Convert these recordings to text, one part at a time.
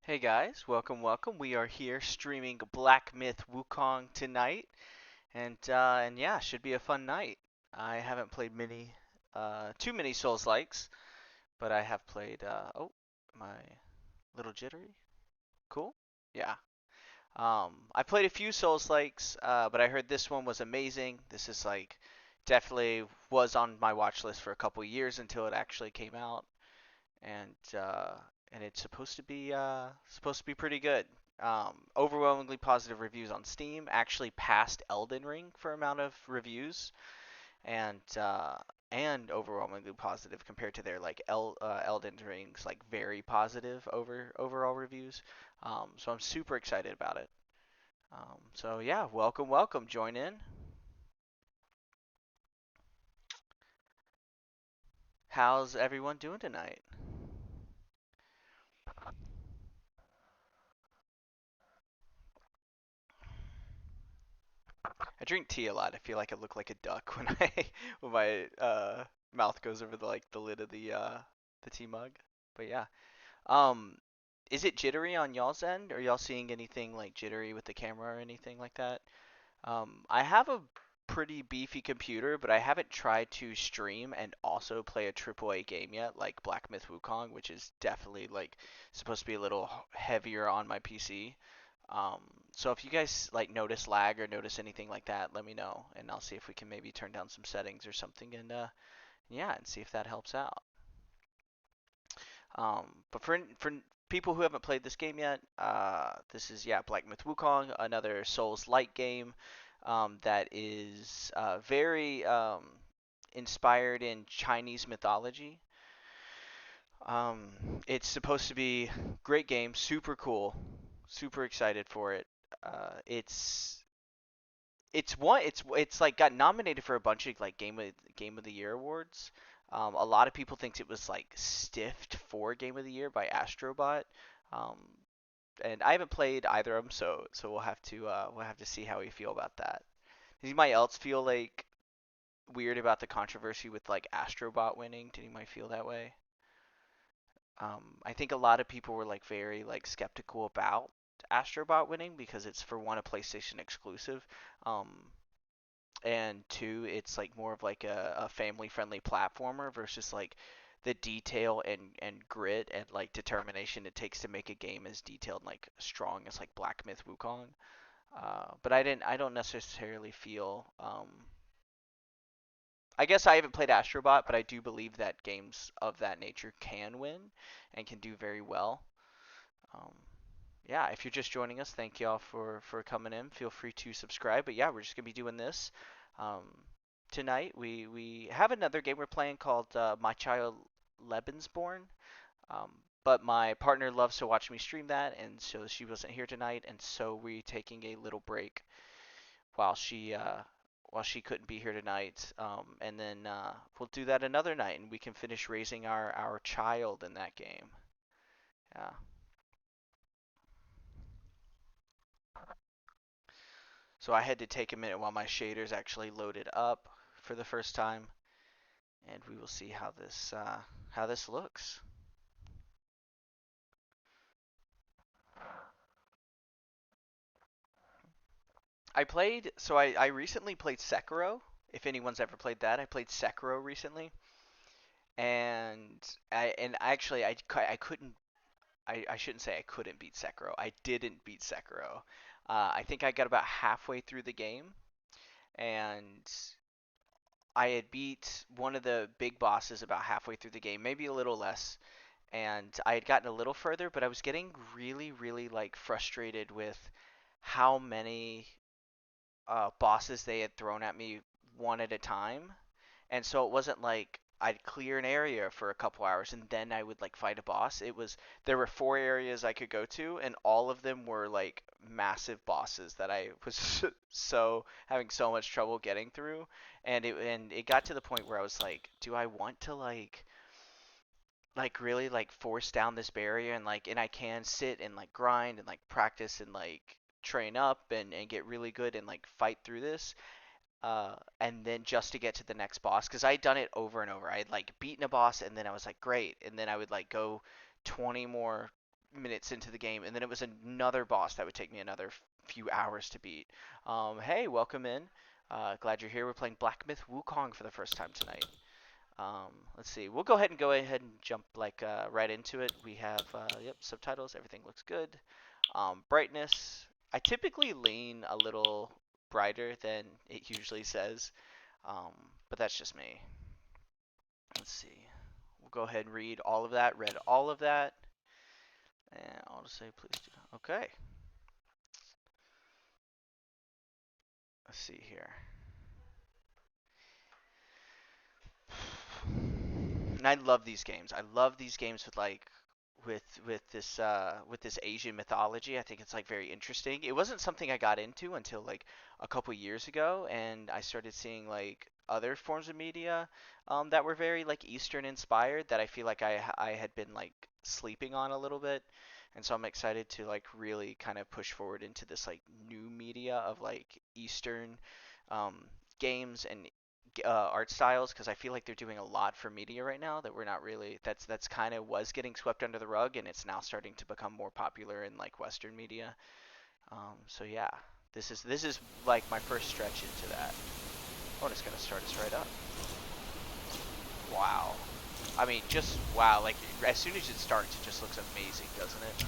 Hey guys, welcome. We are here streaming Black Myth Wukong tonight, and yeah, should be a fun night. I haven't played too many Souls likes, but I have played. Oh, my little jittery. Cool. Yeah. I played a few Souls likes, but I heard this one was amazing. This is like definitely was on my watch list for a couple years until it actually came out. and and it's supposed to be pretty good. Overwhelmingly positive reviews on Steam. Actually passed Elden Ring for amount of reviews, and overwhelmingly positive compared to their Elden Ring's like very positive overall reviews. So I'm super excited about it. So yeah, welcome. Join in. How's everyone doing tonight? I drink tea a lot. I feel like I look like a duck when I when my mouth goes over the lid of the tea mug. But yeah. Um is it jittery on y'all's end? Are y'all seeing anything like jittery with the camera or anything like that? I have a pretty beefy computer, but I haven't tried to stream and also play a AAA game yet, like Black Myth Wukong, which is definitely like supposed to be a little heavier on my PC. Um, so if you guys like notice lag or notice anything like that, let me know, and I'll see if we can maybe turn down some settings or something, and yeah, and see if that helps out. But for people who haven't played this game yet, this is yeah Black Myth Wukong, another Souls-like game that is very inspired in Chinese mythology. Um, it's supposed to be great game, super cool, super excited for it. It's like got nominated for a bunch of like Game of the Year awards. A lot of people thinks it was like stiffed for Game of the Year by Astrobot. Um, and I haven't played either of them, so we'll have to see how we feel about that. Does anybody else feel like weird about the controversy with like Astrobot winning? Did anybody feel that way? I think a lot of people were like very like skeptical about Astrobot winning because it's for one a PlayStation exclusive. Um, and two, it's like more of like a family friendly platformer versus like the detail and grit and like determination it takes to make a game as detailed and like strong as like Black Myth Wukong. But I don't necessarily feel I guess I haven't played Astrobot, but I do believe that games of that nature can win and can do very well. Um, yeah, if you're just joining us, thank y'all for coming in. Feel free to subscribe. But yeah, we're just gonna be doing this um, tonight. We have another game we're playing called My Child Lebensborn. Um, but my partner loves to watch me stream that, and so she wasn't here tonight, and so we're taking a little break while she couldn't be here tonight. And then we'll do that another night, and we can finish raising our child in that game. Yeah. So I had to take a minute while my shaders actually loaded up for the first time, and we will see how this looks. I recently played Sekiro. If anyone's ever played that, I played Sekiro recently, and I couldn't I shouldn't say I couldn't beat Sekiro. I didn't beat Sekiro. I think I got about halfway through the game, and I had beat one of the big bosses about halfway through the game, maybe a little less, and I had gotten a little further, but I was getting really, really like frustrated with how many bosses they had thrown at me one at a time, and so it wasn't like I'd clear an area for a couple hours and then I would like fight a boss. It was there were four areas I could go to, and all of them were like massive bosses that I was so having so much trouble getting through, and it got to the point where I was like, do I want to like really like force down this barrier and I can sit and like grind and like practice and like train up and get really good and like fight through this and then just to get to the next boss because I'd done it over and over. I had like beaten a boss and then I was like great, and then I would like go 20 more minutes into the game, and then it was another boss that would take me another few hours to beat. Hey, welcome in. Glad you're here. We're playing Black Myth Wukong for the first time tonight. Let's see. We'll go ahead and jump like right into it. We have yep, subtitles. Everything looks good. Brightness. I typically lean a little brighter than it usually says, um, but that's just me. Let's see. We'll go ahead and read all of that. Read all of that, and I'll just say please do. Okay. Let's see here. And I love these games. I love these games with like with this Asian mythology. I think it's like very interesting. It wasn't something I got into until like a couple years ago, and I started seeing like other forms of media that were very like Eastern inspired that I feel like I had been like sleeping on a little bit. And so I'm excited to like really kind of push forward into this like new media of like Eastern um, games and art styles because I feel like they're doing a lot for media right now that we're not really that's kind of was getting swept under the rug and it's now starting to become more popular in like Western media. So yeah, this is like my first stretch into that. Oh, and it's gonna start us right up. Wow. I mean, just wow. Like as soon as it starts, it just looks amazing, doesn't it?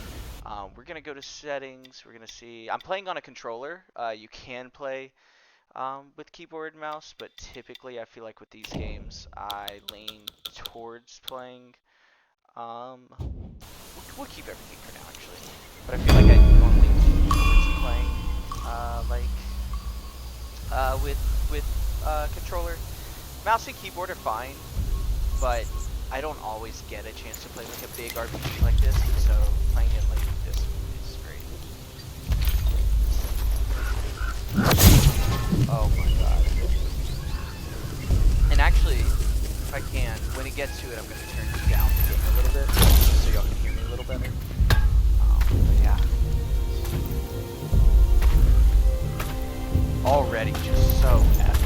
We're gonna go to settings. We're gonna see. I'm playing on a controller. You can play with keyboard and mouse, but typically I feel like with these games I lean towards playing. We'll keep everything for now actually, but I feel like I normally lean towards playing with controller. Mouse and keyboard are fine, but I don't always get a chance to play like a big RPG like this, and so playing it like this is great. Oh my god. And actually, if I can, when it gets to it, I'm going to turn down the game a little bit, so y'all can hear me a little better. But yeah. Already just so epic.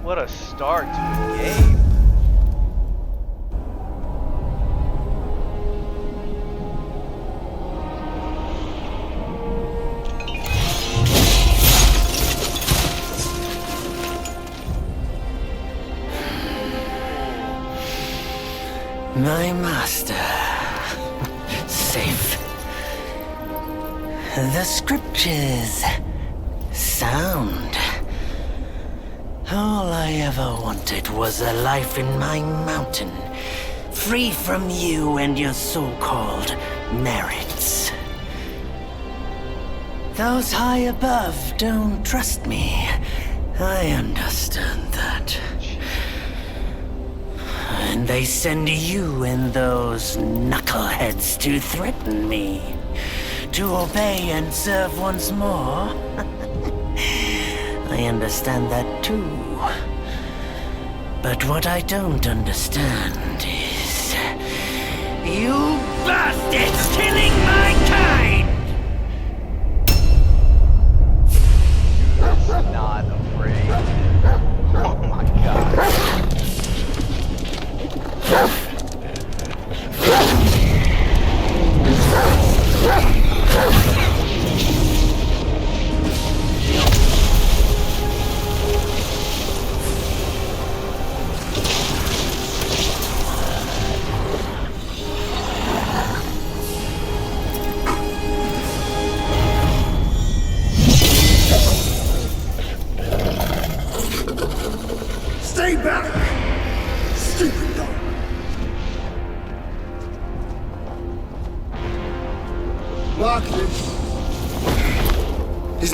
What a start to the game. My master. Safe. The scriptures. Sound. All I ever wanted was a life in my mountain, free from you and your so-called merits. Those high above don't trust me. I understand that. And they send you and those knuckleheads to threaten me, to obey and serve once more. I understand that too. But what I don't understand is... you bastards killing my kind! You're not afraid. Oh my god.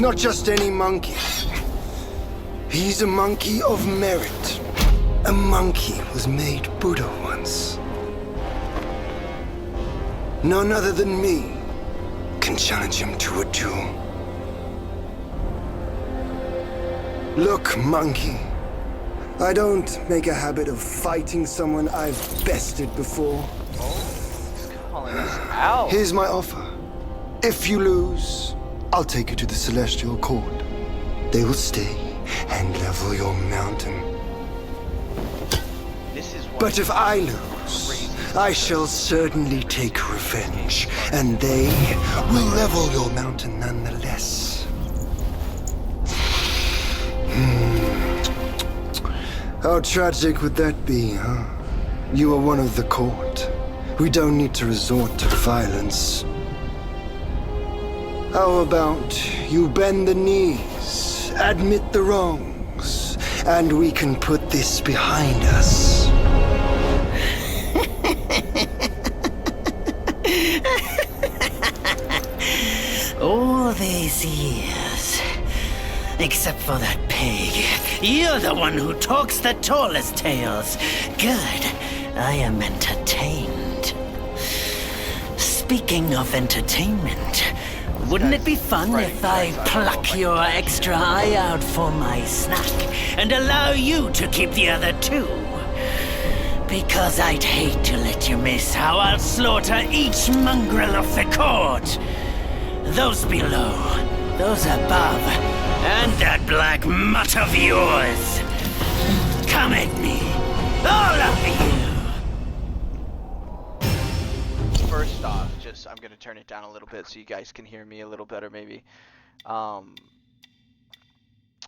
not just any monkey. He's a monkey of merit. A monkey was made Buddha once. None other than me can challenge him to a duel. Look, monkey. I don't make a habit of fighting someone I've bested before. He's calling us out. Here's my offer. If you lose, I'll take you to the Celestial Court. They will stay and level your mountain. This is But if I lose, I shall certainly take revenge, and they will level your mountain nonetheless. How tragic would that be, huh? You are one of the court. We don't need to resort to violence. How about you bend the knees, admit the wrongs, and we can put this behind us. All these years, except for that pig, you're the one who talks the tallest tales. Good, I am entertained. Speaking of entertainment, wouldn't it be fun if I pluck your extra eye out for my snack and allow you to keep the other two? Because I'd hate to let you miss how I'll slaughter each mongrel of the court. Those below, those above, and that black mutt of yours. Come at me, all of you. First off, I'm gonna turn it down a little bit so you guys can hear me a little better, maybe. And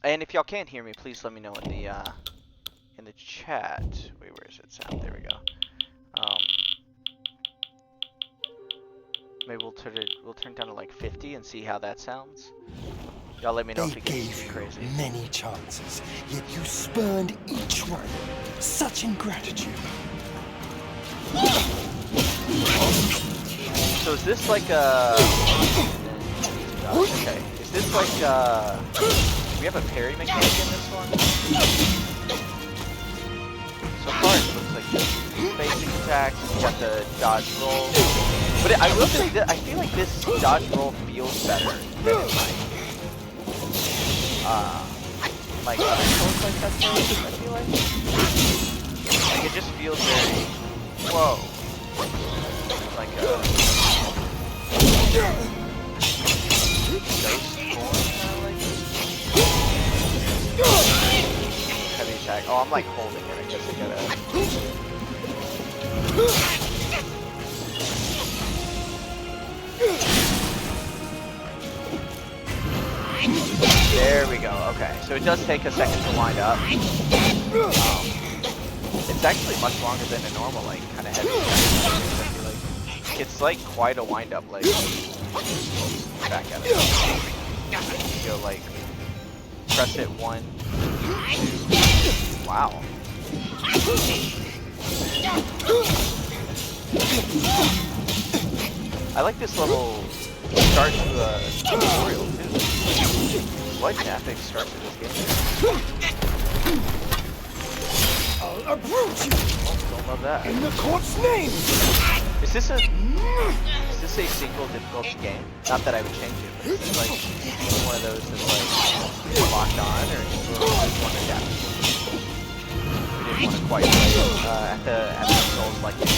if y'all can't hear me, please let me know in the chat. Wait, where's it sound? There we go. Maybe we'll turn it down to like 50 and see how that sounds. Y'all let me know if it gets too crazy. Many chances, yet you spurned each one. Such ingratitude. So is this like a... Okay. Is this like do we have a parry mechanic in this one? So far it looks like just basic attacks. You got the dodge roll. But I will say that I feel like this dodge roll feels better than like other Souls like that. I feel like it just feels very whoa, like a ghost form, kind of like heavy attack. Oh, I'm like holding it. I guess I gotta. There we go. Okay, so it does take a second to wind up. It's actually much longer than a normal, like, kind of heavy attack. I feel like it's like quite a wind up. Like, back at it. You go like, press it 1, 2. Wow. I like this level start to a tutorial too. Quite an epic start to this game. I'll uproot you. Oh, don't love that. In the court's name. Is this a single difficulty game? Not that I would change it, but is this like one of those that's like locked on, or just one adapted? We didn't want to quite play at the Souls like this.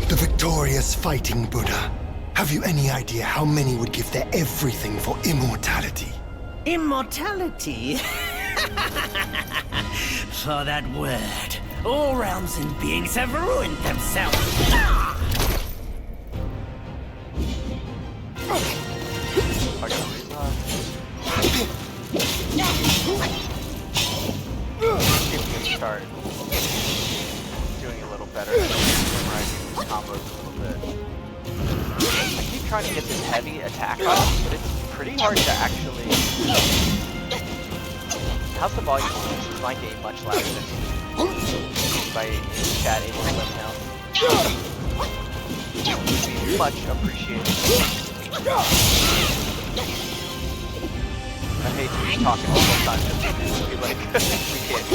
The victorious fighting Buddha. Have you any idea how many would give their everything for immortality? Immortality? For that word, all realms and beings have ruined themselves. I gotta reload. See if we can start doing a little better, memorizing these combos a little bit. I keep trying to get this heavy attack off, but it's pretty hard to actually How's the volume? Is my game much louder than by chat? Able to let me know. Much appreciated. I hate to be talking all the time just to be like, we can't.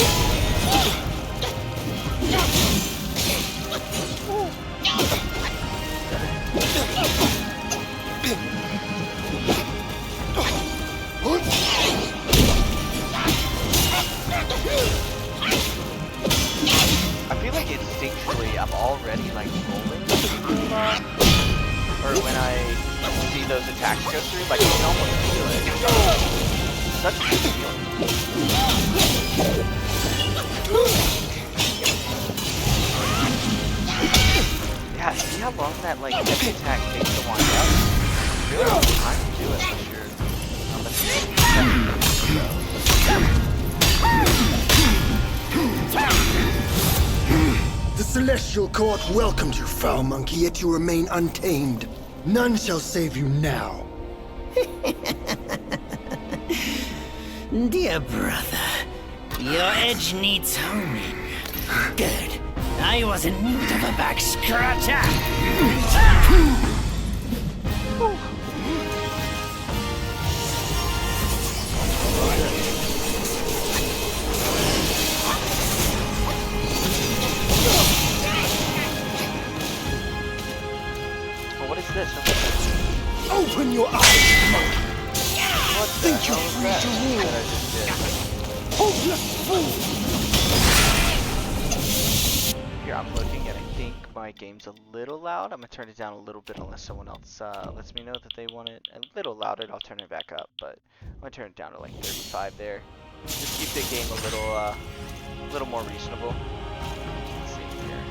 I feel like instinctually I'm already like rolling or when I see those attacks go through, like you can almost feel it. Such a good feeling. Yeah, see how long that like every attack takes to wind up? Really long time to do it unless The Celestial Court welcomed you, foul monkey, yet you remain untamed. None shall save you now. Dear brother, your edge needs homing. Good. I was in need of a back scratcher. What is this? Open your eyes, monkey. What Think you're free to rule? Hopeless fool! Here, I'm looking and I think my game's a little loud. I'm gonna turn it down a little bit unless someone else lets me know that they want it a little louder. I'll turn it back up, but I'm gonna turn it down to like 35 there. Just keep the game a little more reasonable. Let's see here.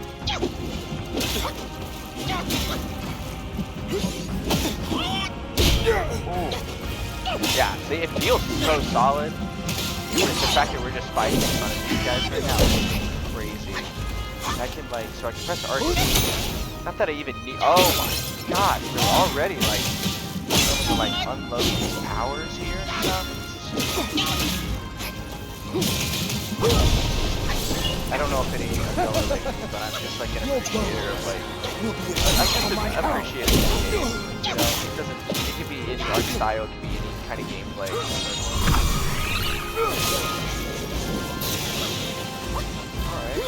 Ooh. Yeah, see, it feels so solid. Just the fact that we're just fighting in front of these guys right now is crazy. I can like, so I can press RT. Not that I even need, oh my god, they're already like, able to like unload these powers here and stuff. I don't know if any of y'all are like me, but I'm just like an appreciator of like, I just appreciate the game, you know, it can be any art style, it can be any kind of gameplay. Alright.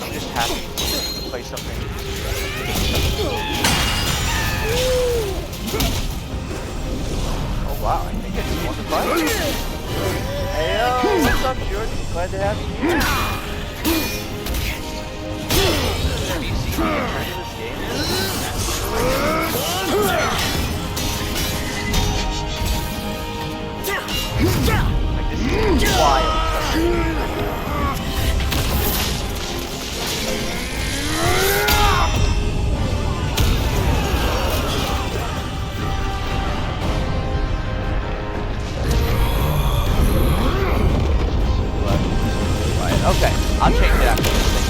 I'm just happy to play something. Oh wow, I think I just won the fight. Hey yo, what's up Jordan? Glad to have you here. Have you seen me get turned to this game? Like this is wild. Okay, I'll change it after this thing.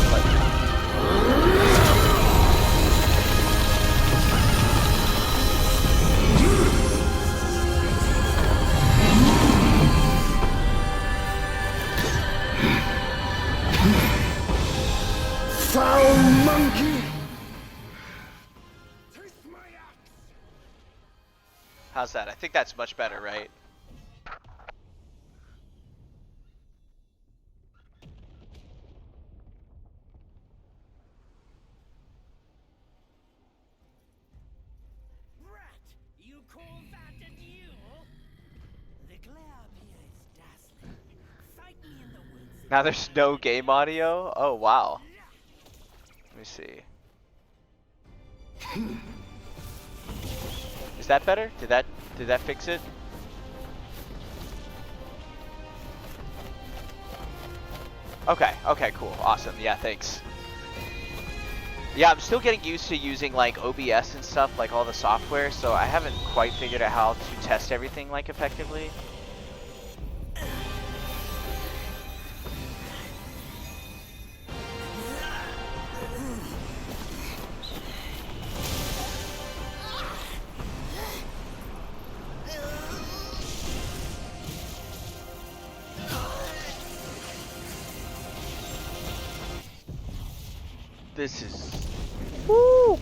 Foul monkey! Taste my axe! How's that? I think that's much better, right? You call that a duel? The glare up here is dazzling. Fight me in the woods. Now there's no game audio? Oh wow. Let me see. Is that better? Did that fix it? Okay, okay, cool. Awesome. Yeah, thanks. Yeah, I'm still getting used to using like OBS and stuff, like all the software, so I haven't quite figured out how to test everything like effectively. This is... Woo!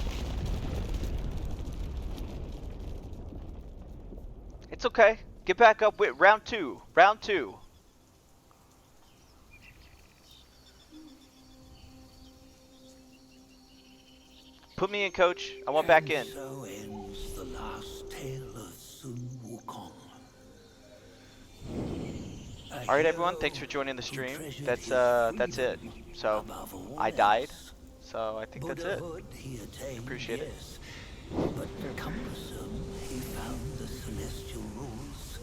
It's okay. Get back up with round two. Round two. Put me in, coach. I want back in. So ends the last tale of Sun Wukong. All right, everyone. Thanks for joining the stream. That's it. So, I died. So I think that's it. Appreciate it. But cumbersome, he found the celestial rules,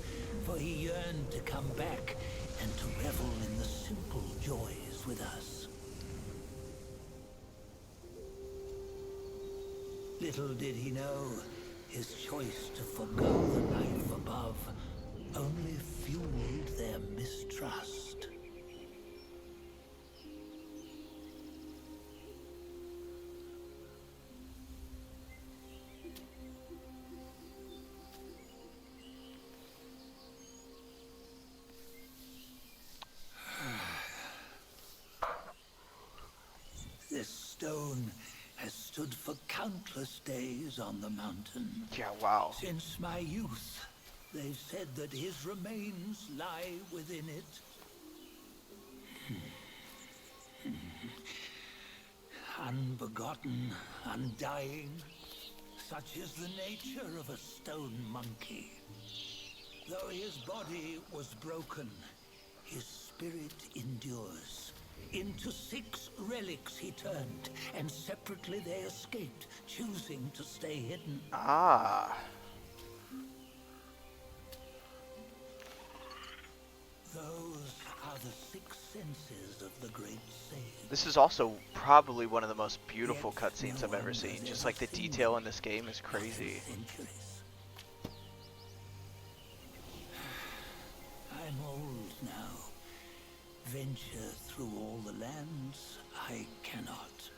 for he yearned to come back and to revel in the simple joys with us. Little did he know, his choice to forgo the life above only fueled their mistrust. This stone has stood for countless days on the mountain. Yeah, wow. Since my youth, they've said that his remains lie within it. Unbegotten, undying, such is the nature of a stone monkey. Though his body was broken, his spirit endures. Into 6 relics he turned, and separately they escaped, choosing to stay hidden. Ah. Those are the 6 senses of the great sage. This is also probably one of the most beautiful cutscenes I've ever seen. Just like the detail in this game is crazy. I'm old now. Venture through all the lands I cannot.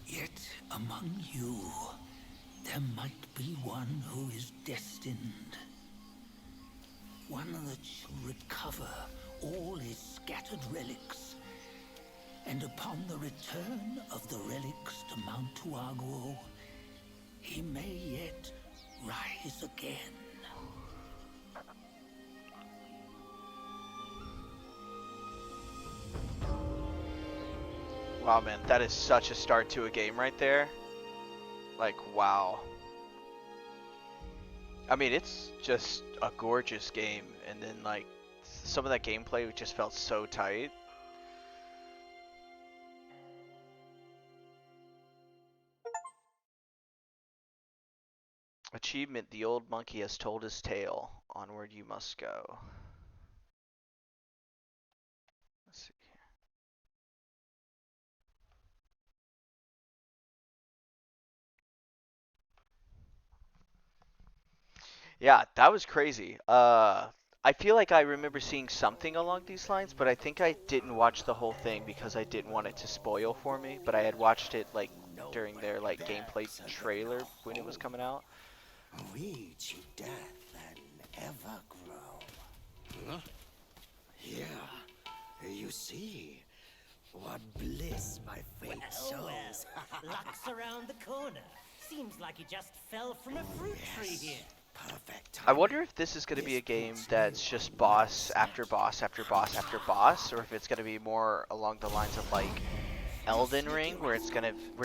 Yet among you, there might be one who is destined. One that shall recover all his scattered relics. And upon the return of the relics to Mount Tuaguo, he may yet rise again. Wow, man, that is such a start to a game right there. Like, wow. I mean, it's just a gorgeous game, and then like some of that gameplay just felt so tight. Achievement: the old monkey has told his tale. Onward you must go. Let's see. Yeah, that was crazy. I feel like I remember seeing something along these lines, but I think I didn't watch the whole thing because I didn't want it to spoil for me. But I had watched it like during their like gameplay trailer when it was coming out. We cheat death and ever grow. Huh? Here, you see, what bliss my fate shows. Luck's around the corner. Seems like he just fell from a fruit tree here. Perfect. I wonder if this is going to be a game that's just boss after boss after boss after boss, or if it's going to be more along the lines of like Elden Ring, where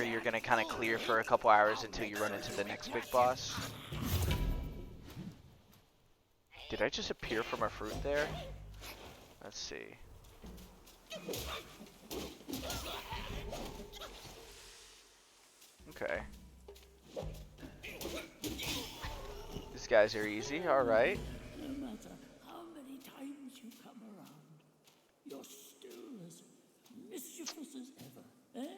you're gonna kind of clear for a couple hours until you run into the next big boss. Did I just appear from a fruit there? Let's see. Okay. These guys are easy, alright. No matter how many times you come around, you're still as mischievous as ever, eh?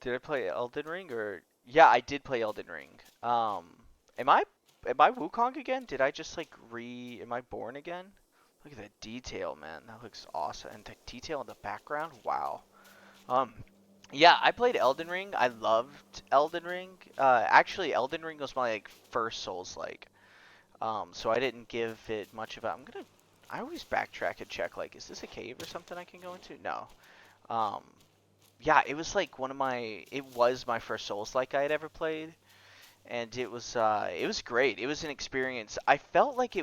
Did I play Elden Ring or... Yeah, I did play Elden Ring. Am I Wukong again? Did I just like am I born again? Look at the detail, man. That looks awesome. And the detail in the background, wow. Yeah, I played Elden Ring. I loved Elden Ring. Actually, Elden Ring was my like first Souls-like. So I didn't give it much of a... I always backtrack and check, like, is this a cave or something I can go into? No. Um, yeah, it was like it was my first Souls-like I had ever played, and it was great. It was an experience. I felt like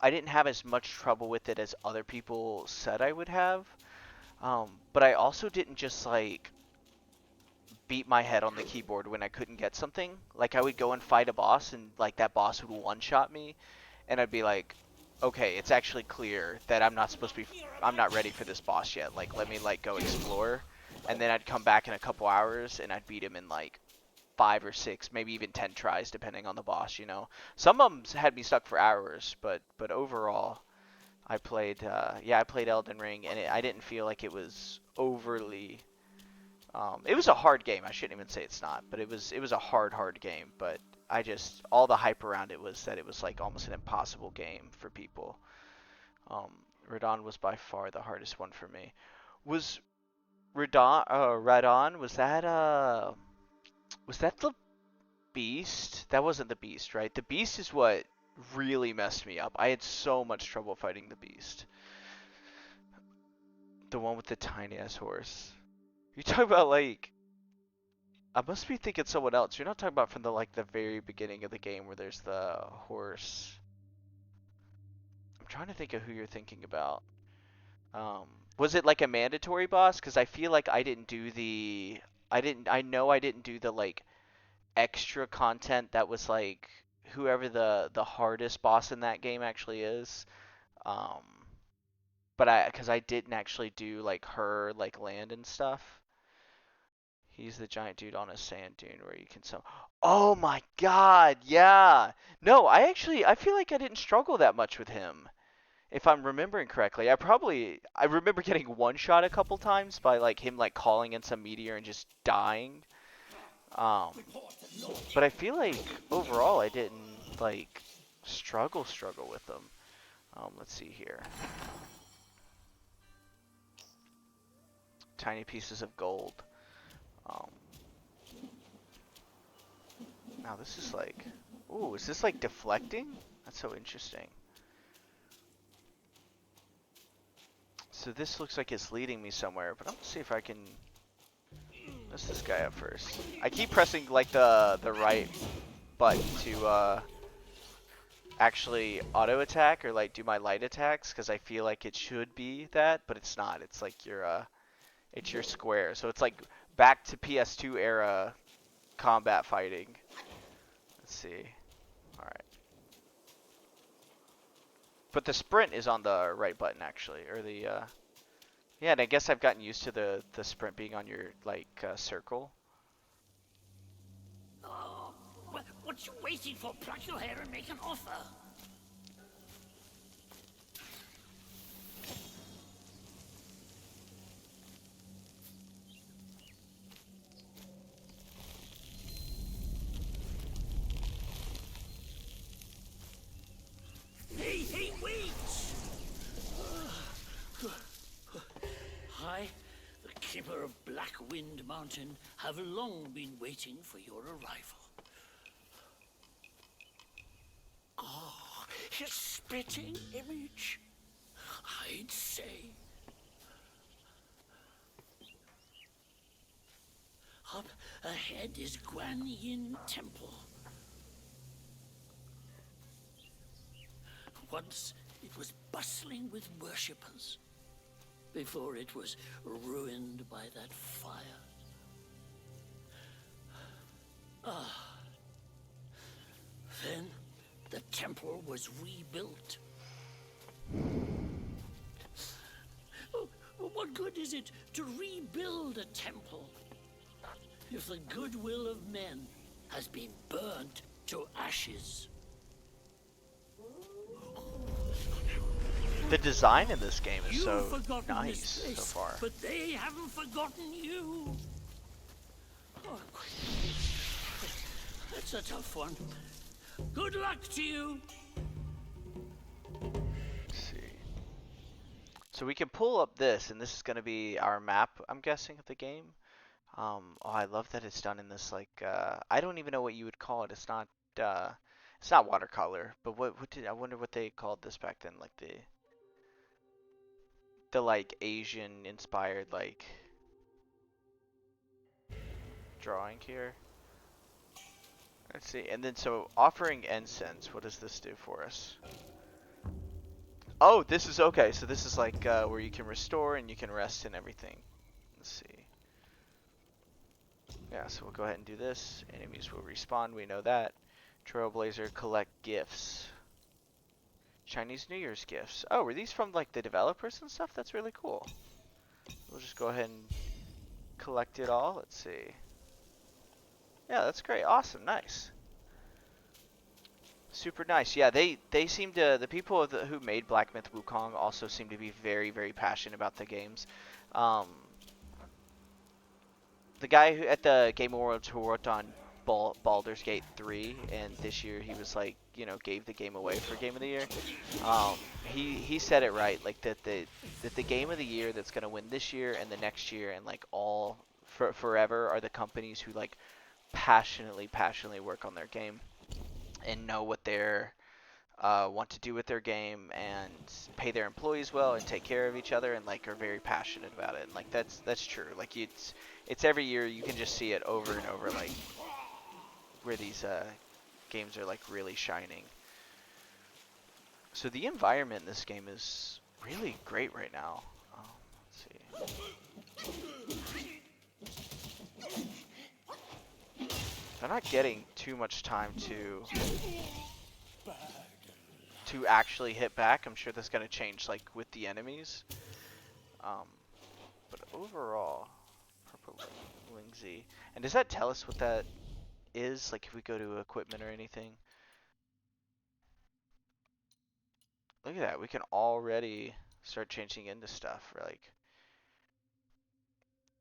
I didn't have as much trouble with it as other people said I would have. But I also didn't just like beat my head on the keyboard when I couldn't get something. Like I would go and fight a boss and like that boss would one-shot me and I'd be like, okay, it's actually clear that I'm not ready for this boss yet. Like let me like go explore. And then I'd come back in a couple hours and I'd beat him in like 5 or 6, maybe even 10 tries depending on the boss, you know. Some of them had me stuck for hours, but overall I played Elden Ring and I didn't feel like it was overly it was a hard game. I shouldn't even say it's not, but it was a hard game. But I just all the hype around it was that it was like almost an impossible game for people. Um, Radon was by far the hardest one for me. Was Radon was that the Beast? That wasn't the Beast, right? The Beast is what really messed me up. I had so much trouble fighting the Beast. The one with the tiny ass horse. You talk about like I must be thinking someone else. You're not talking about from the very beginning of the game where there's the horse. I'm trying to think of who you're thinking about. Um, was it like a mandatory boss? Because I feel like I know I didn't do the like extra content that was like whoever the hardest boss in that game actually is. Um, but because I didn't actually do like her like land and stuff. He's the giant dude on a sand dune where you can Oh my god, yeah. No, I feel like I didn't struggle that much with him. If I'm remembering correctly. I remember getting one shot a couple times by like him like calling in some meteor and just dying. Um, but I feel like overall I didn't like struggle with them. Let's see here. Tiny pieces of gold. Um, Now this is like, ooh, is this like deflecting? That's so interesting. So this looks like it's leading me somewhere, but I'm gonna see if I can mess this guy up first. I keep pressing like the right button to actually auto attack or like do my light attacks because I feel like it should be that, but it's not. It's like it's your square. So it's like back to PS2 era combat fighting. Let's see. All right. But the sprint is on the right button actually, or the yeah, and I guess I've gotten used to the sprint being on your like circle. Oh, what you waiting for? Pluck your hair and make an offer. Hey, wait! I, the keeper of Black Wind Mountain, have long been waiting for your arrival. Oh, his spitting image, I'd say. Up ahead is Guan Yin Temple. Once it was bustling with worshippers, before it was ruined by that fire. Then the temple was rebuilt. Oh, what good is it to rebuild a temple if the goodwill of men has been burnt to ashes? The design in this game is You've so forgotten nice this place, so far. but they haven't forgotten you. Oh, that's a tough one. Good luck to you. Let's see. So we can pull up this, and this is going to be our map, I'm guessing, of the game. Oh, I love that it's done in this like I don't even know what you would call it. It's not watercolor, but what did I wonder what they called this back then, like the like Asian inspired like drawing here. Let's see, and then so offering incense, what does this do for us? Oh, this is okay, so this is like where you can restore and you can rest and everything. Let's see. Yeah, so we'll go ahead and do this. Enemies will respawn, we know that. Trailblazer, collect gifts. Chinese New Year's gifts. Oh, were these from like the developers and stuff? That's really cool. We'll just go ahead and collect it all. Let's see. Yeah, that's great. Awesome. Nice. Super nice. Yeah, they seem to, the people who made Black Myth Wukong also seem to be very, very passionate about the games. Um, the guy who at the Game Awards who worked on Baldur's Gate 3, and this year he was like, you know, gave the game away for Game of the Year. He said it right, like that the Game of the Year that's gonna win this year and the next year and like all forever are the companies who like passionately work on their game and know what they're want to do with their game and pay their employees well and take care of each other and like are very passionate about it. And like that's true. Like it's every year you can just see it over and over, like where these games are like really shining. So the environment in this game is really great right now. Let's see. They're not getting too much time to actually hit back. I'm sure that's gonna change like with the enemies. But overall, purple Lingsy. And does that tell us what that is? Like if we go to equipment or anything? Look at that. We can already start changing into stuff. Like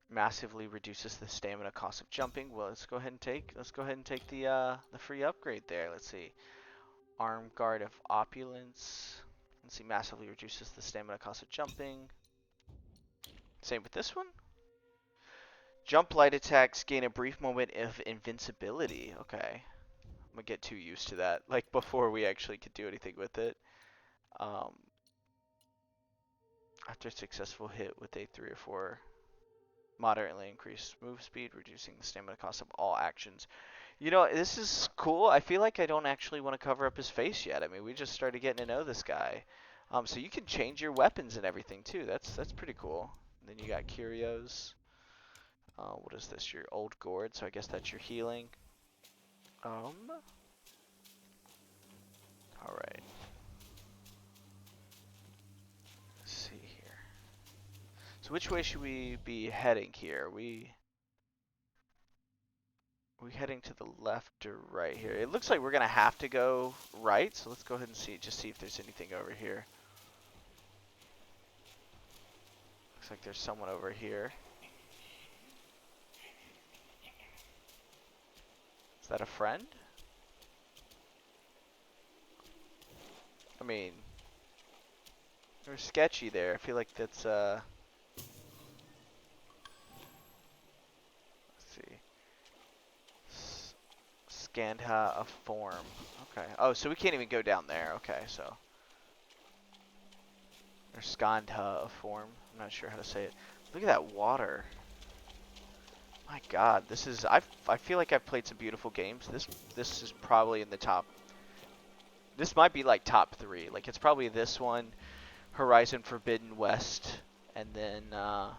massively reduces the stamina cost of jumping. Well, let's go ahead and take the free upgrade there. Let's see. Arm Guard of Opulence. Let's see, massively reduces the stamina cost of jumping. Same with this one. Jump light attacks gain a brief moment of invincibility. Okay. I'm gonna get too used to that, like before we actually could do anything with it. After a successful hit with a 3 or 4, moderately increased move speed, reducing the stamina cost of all actions. You know, this is cool. I feel like I don't actually want to cover up his face yet. I mean, we just started getting to know this guy. So you can change your weapons and everything too. That's pretty cool. And then you got curios. What is this? Your old gourd. So I guess that's your healing. All right. Let's see here. So which way should we be heading here? We heading to the left or right here? It looks like we're gonna have to go right, so let's go ahead and see if there's anything over here. Looks like there's someone over here. Is that a friend? I mean, they're sketchy there. I feel like that's let's see. Scandha of form. Okay. Oh, so we can't even go down there. Okay, so. Or Skandha of form. I'm not sure how to say it. Look at that water. My God, this is. I feel like I've played some beautiful games. This is probably in the top. This might be like top 3. Like it's probably this one, Horizon Forbidden West, and then I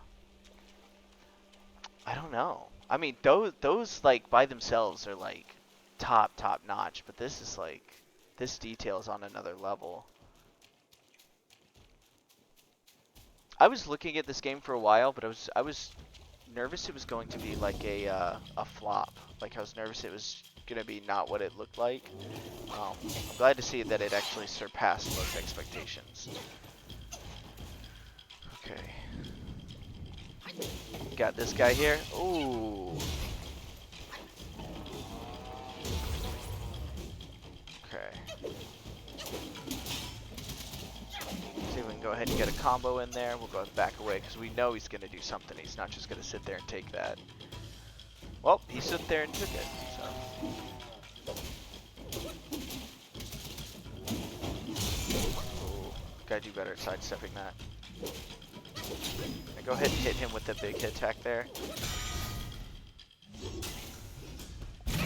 don't know. I mean, those like by themselves are like top notch, but this is like, this detail is on another level. I was looking at this game for a while, but I was nervous it was going to be like a flop. Like I was nervous it was gonna be not what it looked like. I'm glad to see that it actually surpassed most expectations. Okay. Got this guy here. Ooh. Okay. See if we can go ahead and get a combo in there. We'll go back away because we know he's going to do something. He's not just going to sit there and take that. Well, he stood there and took it. So. Ooh, gotta do better at sidestepping that. Go ahead and hit him with the big hit attack there.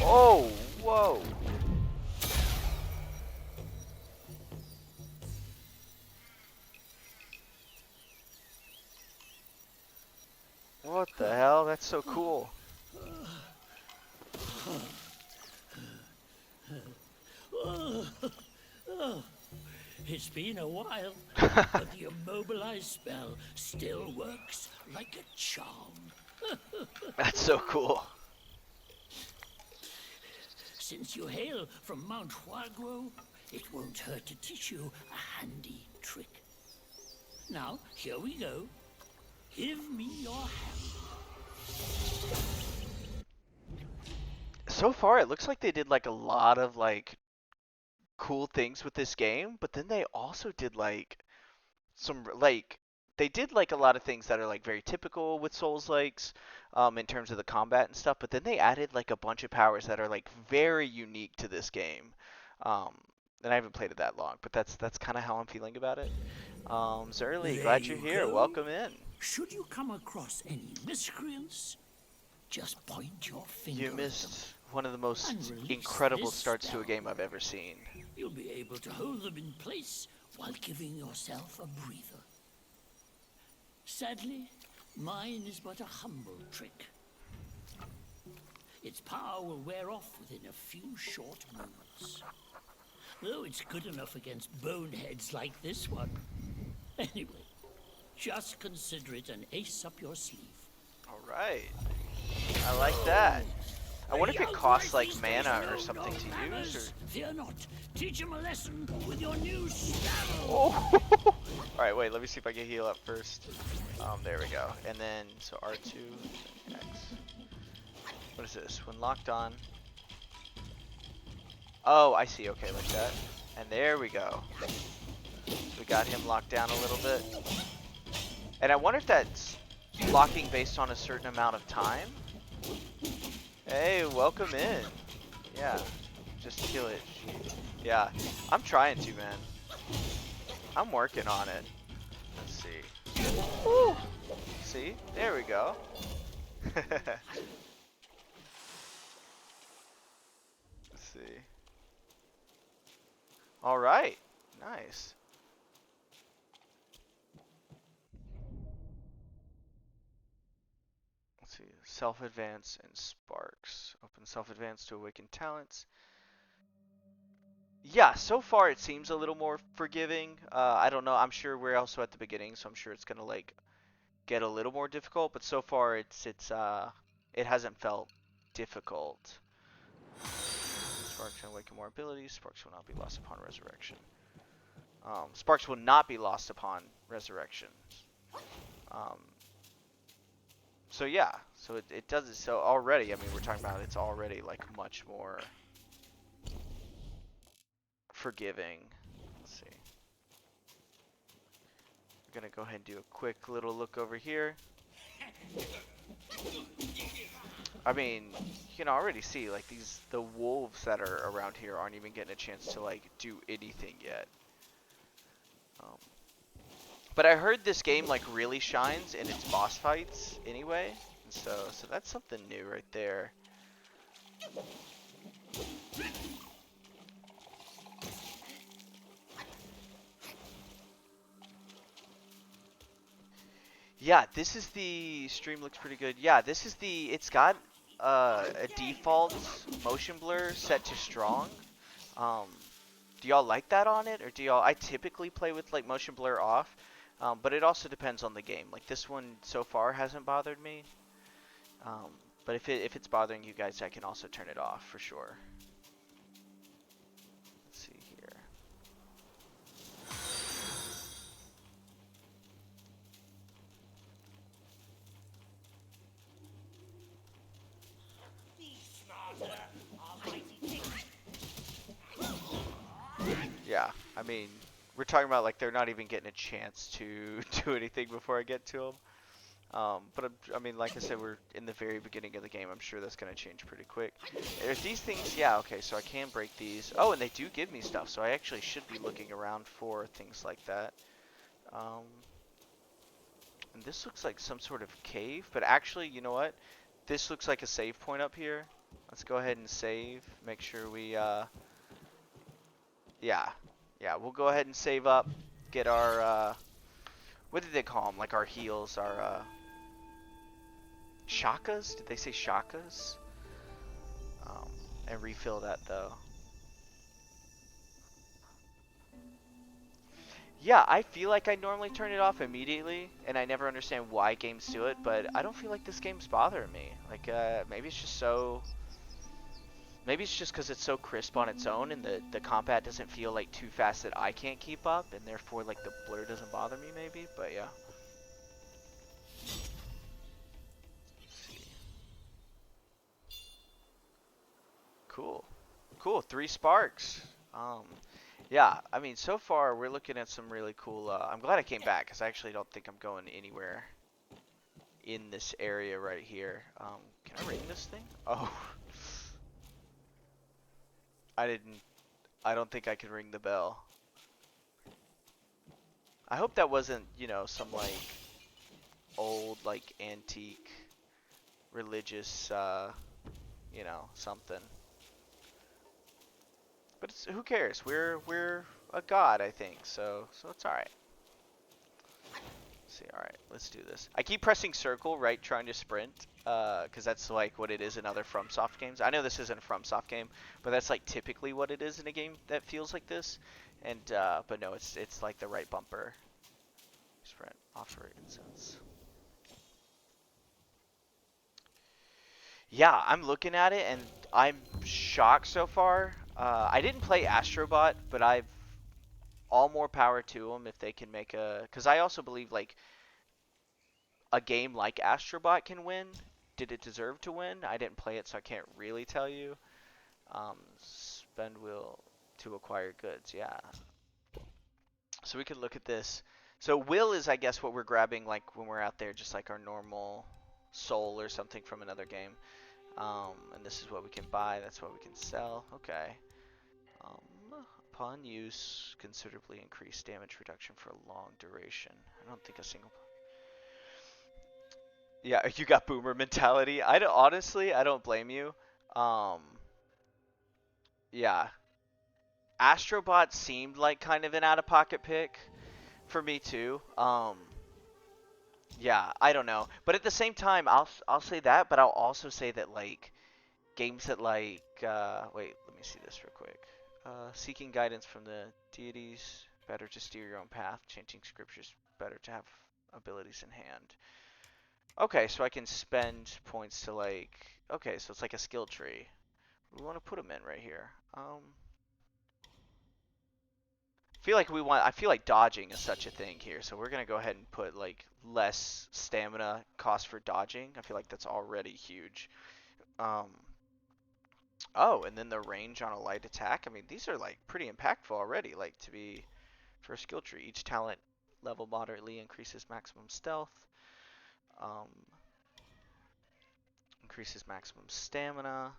Oh, whoa. What the hell? That's so cool. It's been a while, but the immobilized spell still works like a charm. That's so cool. Since you hail from Mount Huagro, it won't hurt to teach you a handy trick. Now, here we go. Give me your hand. So far, it looks like they did like a lot of like cool things with this game, but then they also did like some like they did like a lot of things that are like very typical with Souls likes in terms of the combat and stuff, but then they added like a bunch of powers that are like very unique to this game. Um, and I haven't played it that long, but that's kind of how I'm feeling about it. Zerly, There glad you're you here. go. Welcome in. Should you come across any miscreants, just point your finger You at missed one of the most and release incredible this starts to a spell. game I've ever seen. them. You'll be able to hold them in place while giving yourself a breather. Sadly, mine is but a humble trick. Its power will wear off within a few short moments. Though it's good enough against boneheads like this one. Anyway, just consider it an ace up your sleeve. All right, I like that. I wonder if it costs like mana or something to use. Or... Fear not. Teach him a lesson with your new stab. Oh! All right, wait. Let me see if I can heal up first. There we go. And then so R2, X. What is this? When locked on. Oh, I see. Okay, like that. And there we go. So we got him locked down a little bit. And I wonder if that's locking based on a certain amount of time. Hey, welcome in. Yeah, just kill it. Yeah, I'm trying to, man. I'm working on it. Let's see. Woo! See? There we go. Let's see. All right. Nice. Let's see. Self-advance and sparks. Open self-advance to awaken talents. Yeah, so far it seems a little more forgiving. I don't know. I'm sure we're also at the beginning, so I'm sure it's gonna like get a little more difficult. But so far it hasn't felt difficult. Sparks can awaken more abilities. Sparks will not be lost upon resurrection. Sparks will not be lost upon resurrection. So yeah, so it does it. So already, I mean, we're talking about it's already like much more forgiving. Let's see. We're gonna go ahead and do a quick little look over here. I mean, you can already see like the wolves that are around here aren't even getting a chance to like do anything yet. But I heard this game like really shines in its boss fights anyway, and so that's something new right there. Yeah, this is the stream looks pretty good. Yeah, this is it's got a default motion blur set to strong. Do y'all like that on it, or do y'all? I typically play with like motion blur off, but it also depends on the game. Like this one so far hasn't bothered me, but if it's bothering you guys, I can also turn it off for sure. Let's see here. Yeah, I mean, we're talking about like they're not even getting a chance to do anything before I get to them. But I mean, like I said, we're in the very beginning of the game. I'm sure that's going to change pretty quick. There's these things, yeah, okay, so I can break these. Oh, and they do give me stuff, so I actually should be looking around for things like that. And this looks like some sort of cave, but actually, you know what? This looks like a save point up here. Let's go ahead and save. Make sure we, yeah. Yeah, we'll go ahead and save up. Get our, what did they call them? Like our heals, our, shakas? Did they say shakas? And refill that though. Yeah, I feel like I normally turn it off immediately, and I never understand why games do it, but I don't feel like this game's bothering me. Like, maybe it's just so... Maybe it's just because it's so crisp on its own, and the combat doesn't feel, like, too fast that I can't keep up, and therefore, like, the blur doesn't bother me, maybe, but yeah. Let's see. Cool. Cool, 3 sparks. Yeah, I mean, so far we're looking at some really cool, I'm glad I came back, because I actually don't think I'm going anywhere in this area right here. Can I ring this thing? Oh. I don't think I can ring the bell. I hope that wasn't, you know, some, like, old, like, antique, religious, you know, something. But it's, who cares? We're a god, I think, so it's alright. See, alright, let's do this. I keep pressing circle, right, trying to sprint, because that's like what it is in other FromSoft games. I know this isn't a FromSoft game, but that's like typically what it is in a game that feels like this. And, but no, it's like the right bumper. Sprint, offer incense. Yeah, I'm looking at it, and I'm shocked so far. I didn't play Astrobot, but I've all more power to them if they can make a... Because I also believe, like, a game like Astrobot can win. Did it deserve to win? I didn't play it, so I can't really tell you. Spend will to acquire goods, yeah. So we could look at this. So will is, I guess, what we're grabbing, like, when we're out there, just like our normal soul or something from another game. And this is what we can buy, that's what we can sell. Okay. Upon use, considerably increased damage reduction for a long duration. I don't think a single... Yeah, you got boomer mentality. Honestly, I don't blame you. Yeah. Astrobot seemed like kind of an out-of-pocket pick for me too. Yeah, I don't know. But at the same time, I'll say that, but I'll also say that, like, games that, like, wait, let me see this real quick. Seeking guidance from the deities, better to steer your own path. Chanting scriptures, better to have abilities in hand. Okay, so I can spend points to, like, okay, so it's like a skill tree. We want to put them in right here. I feel like dodging is such a thing here, so we're gonna go ahead and put, like, less stamina cost for dodging. I feel like that's already huge. Oh, and then the range on a light attack. I mean, these are, like, pretty impactful already, like, to be for a skill tree. Each talent level moderately increases maximum stealth. Increases maximum stamina.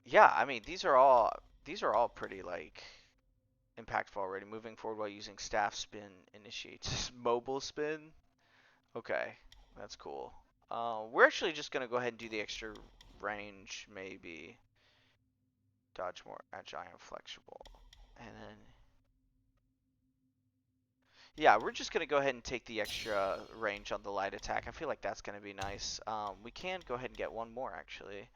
Yeah, I mean, these are all pretty, like, impactful already. Moving forward while using staff spin initiates mobile spin. Okay, that's cool. We're actually just gonna go ahead and do the extra range, maybe. Dodge more agile and flexible. And then... Yeah, we're just gonna go ahead and take the extra range on the light attack. I feel like that's gonna be nice. We can go ahead and get one more, actually.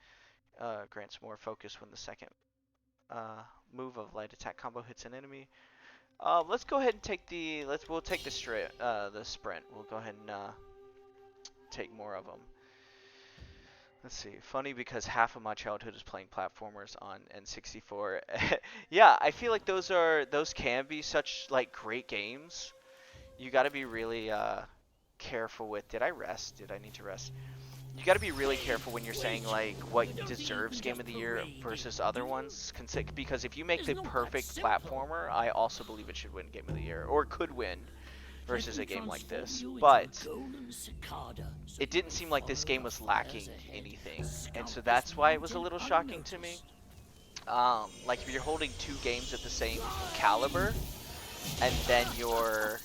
Grants more focus when the second move of light attack combo hits an enemy. Let's go ahead and take the we'll take the sprint. We'll go ahead and take more of them. Let's see. Funny because half of my childhood is playing platformers on N64. Yeah, I feel like those can be such, like, great games. You got to be really careful with. Did I rest? Did I need to rest? You got to be really careful when you're saying, like, what deserves Game of the Year versus other ones, because if you make the perfect platformer, I also believe it should win Game of the Year, or could win versus a game like this. But it didn't seem like this game was lacking anything, and so that's why it was a little shocking to me. Like, if you're holding 2 games at the same caliber, and then you're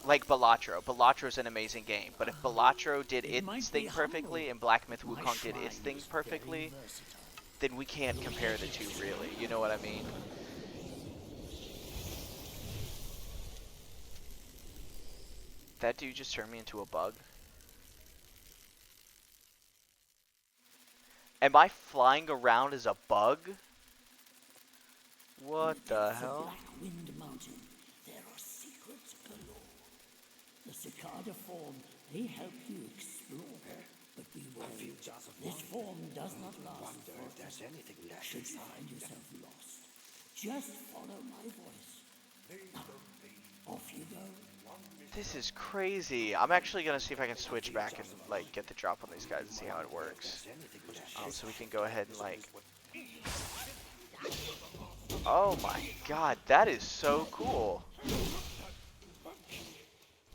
like Balatro. Balatro an amazing game, but if Balatro did It its might be thing humble. perfectly and Black Myth My Wukong did its shrine thing is very perfectly, versatile. then we can't compare the two really. You know what I mean? That dude just turned me into a bug. Am I flying around as a bug? What In the the depths of hell? Black Wind Mountain, there are secrets galore. The cicada form may help you explore, but be wary. This form does not last. Wonder if there's anything left. Should you find yourself lost, just follow my voice. Off you go. This is crazy. I'm actually gonna see if I can switch back and like get the drop on these guys and see how it works. So we can go ahead and like. Oh my god, that is so cool.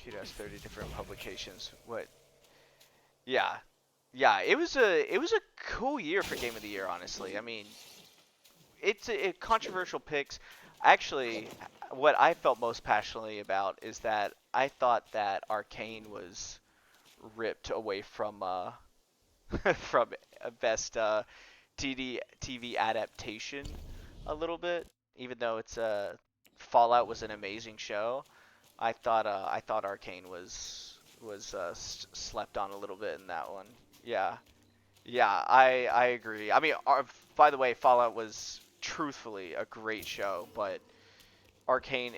Kudos, 30 different publications. What? Yeah, yeah. It was a cool year for Game of the Year. Honestly, I mean, it's controversial picks. Actually, what I felt most passionately about is that I thought that Arcane was ripped away from from best TV adaptation a little bit, even though it's Fallout was an amazing show. I thought Arcane was slept on a little bit in that one. Yeah. Yeah, I agree. I mean, by the way, Fallout was truthfully a great show, but Arcane,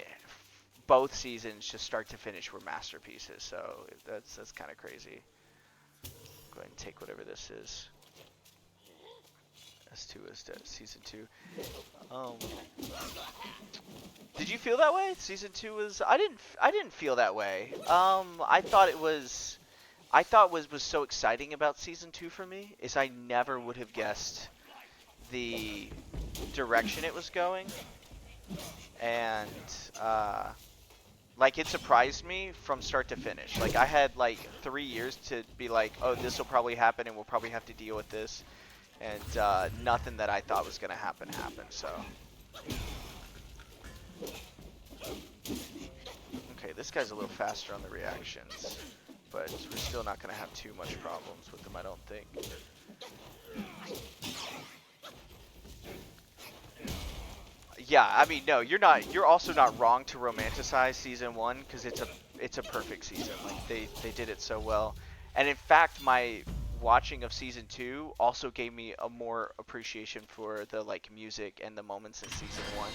both seasons, just start to finish, were masterpieces. So that's kind of crazy. Go ahead and take whatever this is. S2 is season two. Um, did you feel that way? Season two was. I didn't feel that way. I thought it was. I thought was so exciting about season two for me is I never would have guessed the direction it was going, and like it surprised me from start to finish. Like I had like 3 years to be like, oh, this will probably happen, and we'll probably have to deal with this, and nothing that I thought was gonna happen happened. So okay, this guy's a little faster on the reactions, but we're still not gonna have too much problems with them, I don't think. Yeah, I mean, no, you're not. You're also not wrong to romanticize season one because it's a perfect season. Like they did it so well, and in fact, my watching of season two also gave me a more appreciation for the like music and the moments in season one.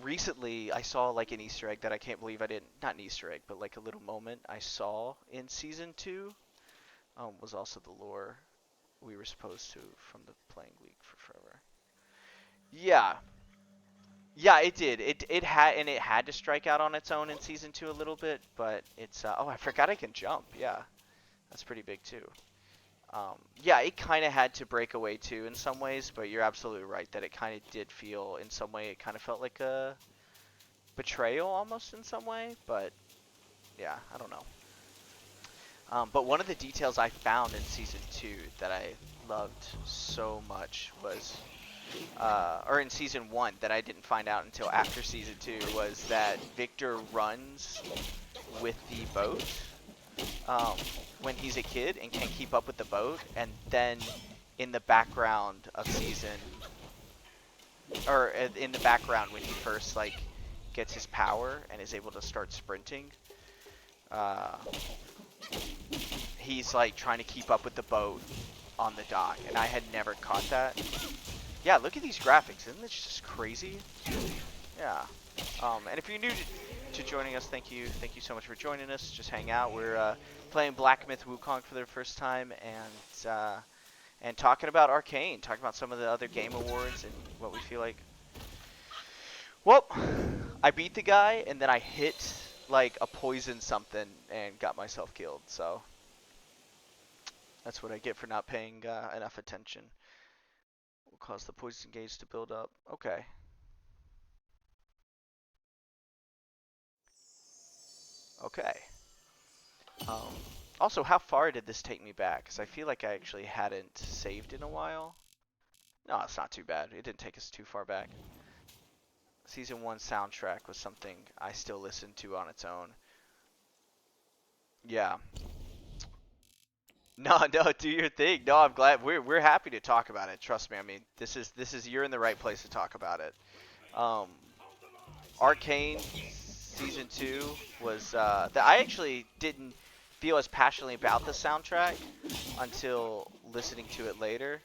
Recently I saw like an Easter egg that I can't believe I didn't. Not an Easter egg, but like a little moment I saw in season two. Was also the lore we were supposed to from the playing League for forever. Yeah, yeah, it did. It had to strike out on its own in season two a little bit, but it's oh, I forgot I can jump. Yeah, that's pretty big too. Yeah, it kind of had to break away too in some ways, but you're absolutely right that it kind of did feel in some way it kind of felt like a betrayal almost in some way, but yeah, I don't know. But one of the details I found in season two that I loved so much was or in season one that I didn't find out until after season two was that Victor runs with the boat um, when he's a kid and can't keep up with the boat, and then in the background of season, or in the background when he first like gets his power and is able to start sprinting, uh, he's like trying to keep up with the boat on the dock, and I had never caught that. Yeah, look at these graphics. Isn't this just crazy? Yeah. And if you're new to joining us, thank you. Thank you so much for joining us. Just hang out. We're playing Black Myth Wukong for the first time and talking about Arcane, talking about some of the other game awards and what we feel like. Well, I beat the guy and then I hit like a poison something and got myself killed. So that's what I get for not paying enough attention. Will cause the poison gauge to build up. Okay. Okay. Um, Also, how far did this take me back? Because I feel like I actually hadn't saved in a while. No, it's not too bad. It didn't take us too far back. Season 1 soundtrack was something I still listen to on its own. Yeah. No, no, do your thing. No, I'm glad we're happy to talk about it. Trust me. I mean, this is you're in the right place to talk about it. Um, Arcane season 2 was that I actually didn't feel as passionately about the soundtrack until listening to it later.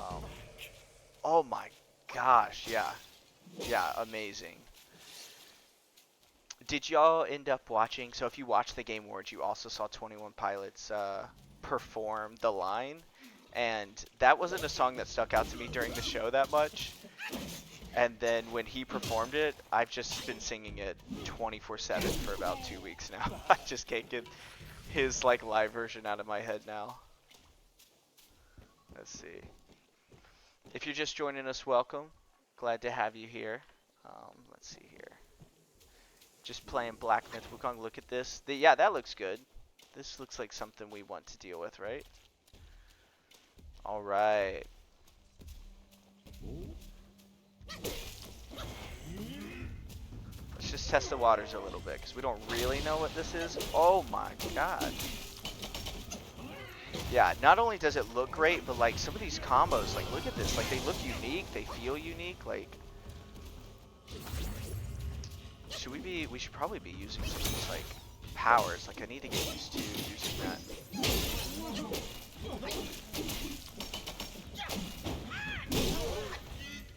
Um, oh my gosh, yeah. Yeah, amazing. Did y'all end up watching? So if you watched the Game Awards, you also saw 21 Pilots perform The Line, and that wasn't a song that stuck out to me during the show that much. And then when he performed it, I've just been singing it 24/7 for about 2 weeks now. I just can't get his like live version out of my head now. Let's see. If you're just joining us, welcome. Glad to have you here. Let's see here. Just playing Black Myth Wukong. Look at this. Yeah, that looks good. This looks like something we want to deal with, right? All right. Let's just test the waters a little bit because we don't really know what this is. Oh my god. Yeah, not only does it look great, but like some of these combos, like look at this. Like they look unique, they feel unique. Like, we should probably be using some of these like powers. Like I need to get used to using that.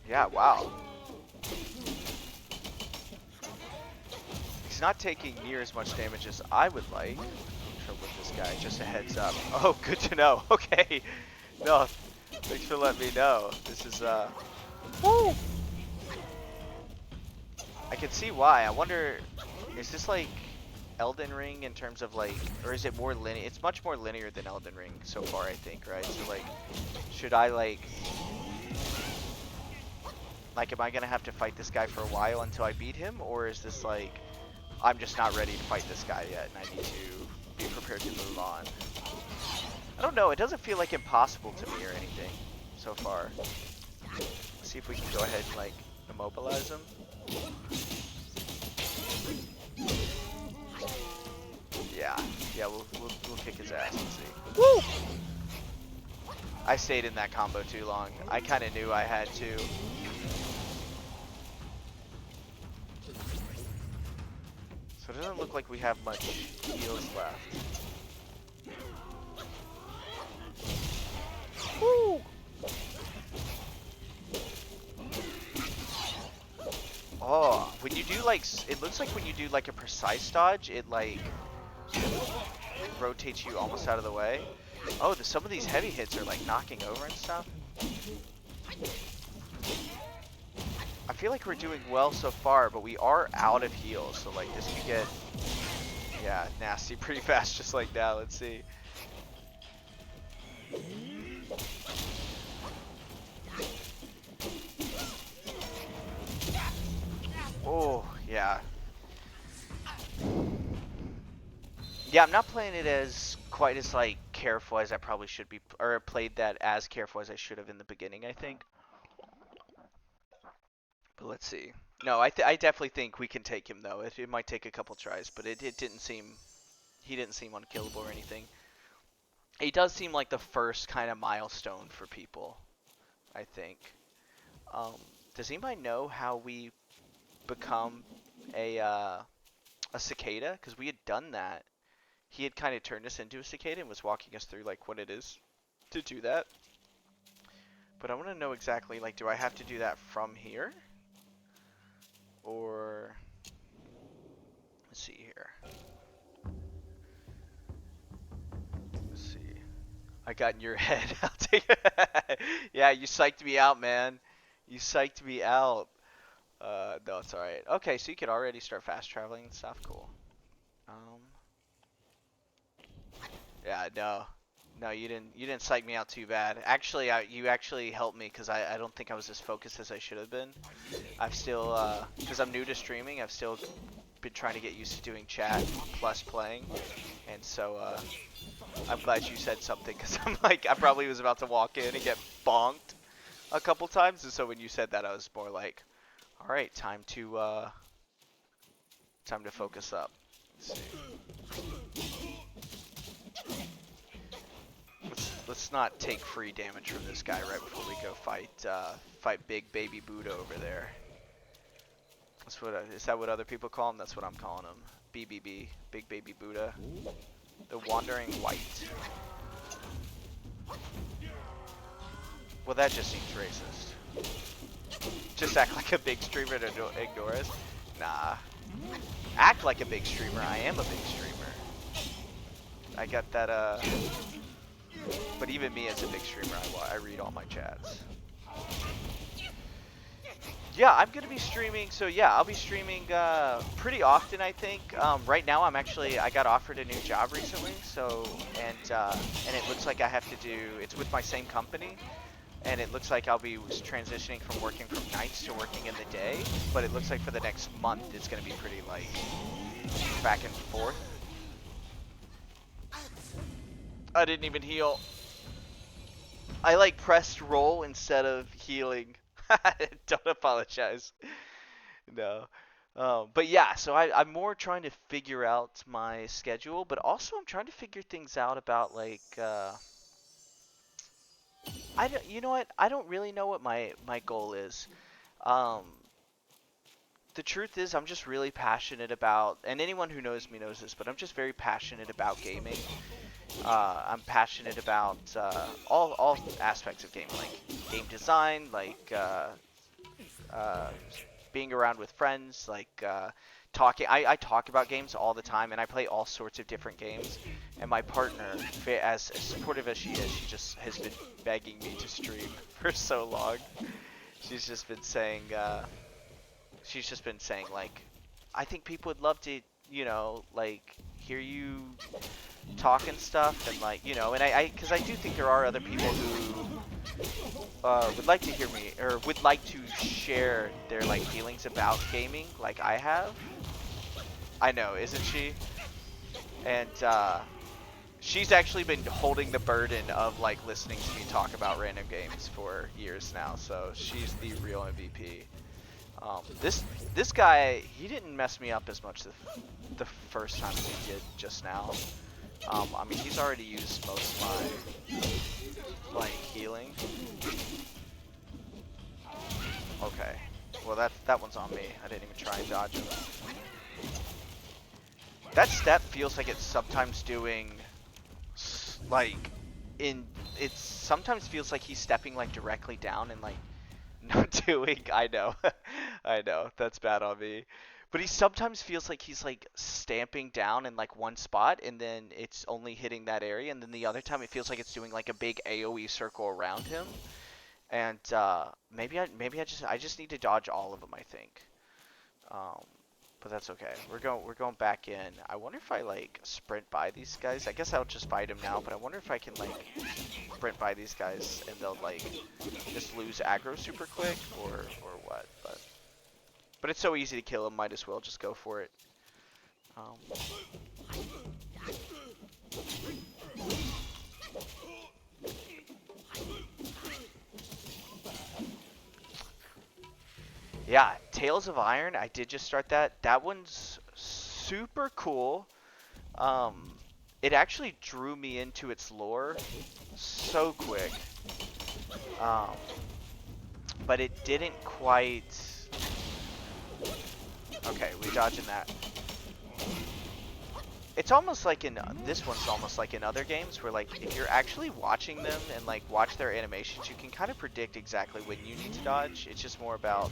Yeah, wow. He's not taking near as much damage as I would like. Trouble with this guy, just a heads up. Oh, good to know. Okay. No, thanks for letting me know. This is, woo! I can see why. I wonder, is this like Elden Ring in terms of like, or is it more linear? It's much more linear than Elden Ring so far, I think, right? So like, should I like, am I gonna have to fight this guy for a while until I beat him? Or is this like, I'm just not ready to fight this guy yet and I need to be prepared to move on? I don't know, it doesn't feel like impossible to me or anything so far. Let's see if we can go ahead and like immobilize him. Yeah, we'll kick his ass. Let's see. Woo! I stayed in that combo too long. I kind of knew I had to. So it doesn't look like we have much heals left. Woo! Oh, when you do like, it looks like when you do like a precise dodge, it like rotates you almost out of the way. Oh, some of these heavy hits are like knocking over and stuff. I feel like we're doing well so far, but we are out of heals, so like this could get, yeah, nasty pretty fast just like that. Let's see. Oh, yeah. Yeah, I'm not playing it as quite as like careful as I probably should be, or played that as careful as I should have in the beginning, I think. But let's see. No, I definitely think we can take him though. It might take a couple tries, but it didn't seem, he didn't seem unkillable or anything. He does seem like the first kind of milestone for people, I think. Does anybody know how we become a cicada? Because we had done that. He had kind of turned us into a cicada and was walking us through like what it is to do that. But I want to know exactly, like, do I have to do that from here? Or, let's see here. Let's see. I got in your head. I'll take it. Yeah, you psyched me out, man. You psyched me out. No, it's alright. Okay, so you could already start fast traveling and stuff. Cool. Yeah, no. No, you didn't psych me out too bad. Actually, you actually helped me because I don't think I was as focused as I should have been. I've still, because I'm new to streaming, I've still been trying to get used to doing chat plus playing. And so, I'm glad you said something because I'm like, I probably was about to walk in and get bonked a couple times. And so when you said that, I was more like, all right, time to focus up. Let's see. Let's not take free damage from this guy right before we go fight Big Baby Buddha over there. That's what is that what other people call him? That's what I'm calling him. BBB, Big Baby Buddha. The Wandering White. Well, that just seems racist. Just act like a big streamer to ignore us? Nah. Act like a big streamer. I am a big streamer. I got that, but even me as a big streamer, I read all my chats. Yeah, I'm gonna be streaming, so yeah, I'll be streaming pretty often, I think. Right now, I got offered a new job recently, so, and it looks like I have to do, it's with my same company, and it looks like I'll be transitioning from working from nights to working in the day, but it looks like for the next month, it's gonna be pretty, like, back and forth. I didn't even heal. I, like, pressed roll instead of healing. Don't apologize. No. But yeah, so I'm more trying to figure out my schedule, but also I'm trying to figure things out about, like, you know what? I don't really know what my goal is. The truth is, I'm just really passionate about, and anyone who knows me knows this, but I'm just very passionate about gaming. I'm passionate about all aspects of gaming, like game design, like being around with friends, like talking. I talk about games all the time, and I play all sorts of different games. And my partner, as supportive as she is, she just has been begging me to stream for so long. She's just been saying, like, I think people would love to, you know, like, hear you talk and stuff, and like, you know, and because I do think there are other people who would like to hear me, or would like to share their, like, feelings about gaming, like I have. I know, isn't she? And she's actually been holding the burden of, like, listening to me talk about random games for years now, so she's the real MVP. This guy, he didn't mess me up as much the first time as he did just now. I mean, he's already used most of my, like, healing. Okay. Well, that one's on me. I didn't even try and dodge him. That step feels like it's sometimes doing, like, it sometimes feels like he's stepping, like, directly down and, like, not doing, I know, I know, that's bad on me. But he sometimes feels like he's, like, stamping down in, like, one spot, and then it's only hitting that area, and then the other time it feels like it's doing, like, a big AoE circle around him. And maybe I just need to dodge all of them, I think. But that's okay. We're going back in. I wonder if I, like, sprint by these guys. I guess I'll just fight him now, but I wonder if I can, like, sprint by these guys and they'll, like, just lose aggro super quick or what. But it's so easy to kill him, might as well just go for it. Yeah, Tales of Iron, I did just start that. That one's super cool. It actually drew me into its lore so quick. But it didn't quite... Okay, we dodging that. It's almost like this one's almost like in other games where, like, if you're actually watching them and, like, watch their animations, you can kind of predict exactly when you need to dodge. It's just more about...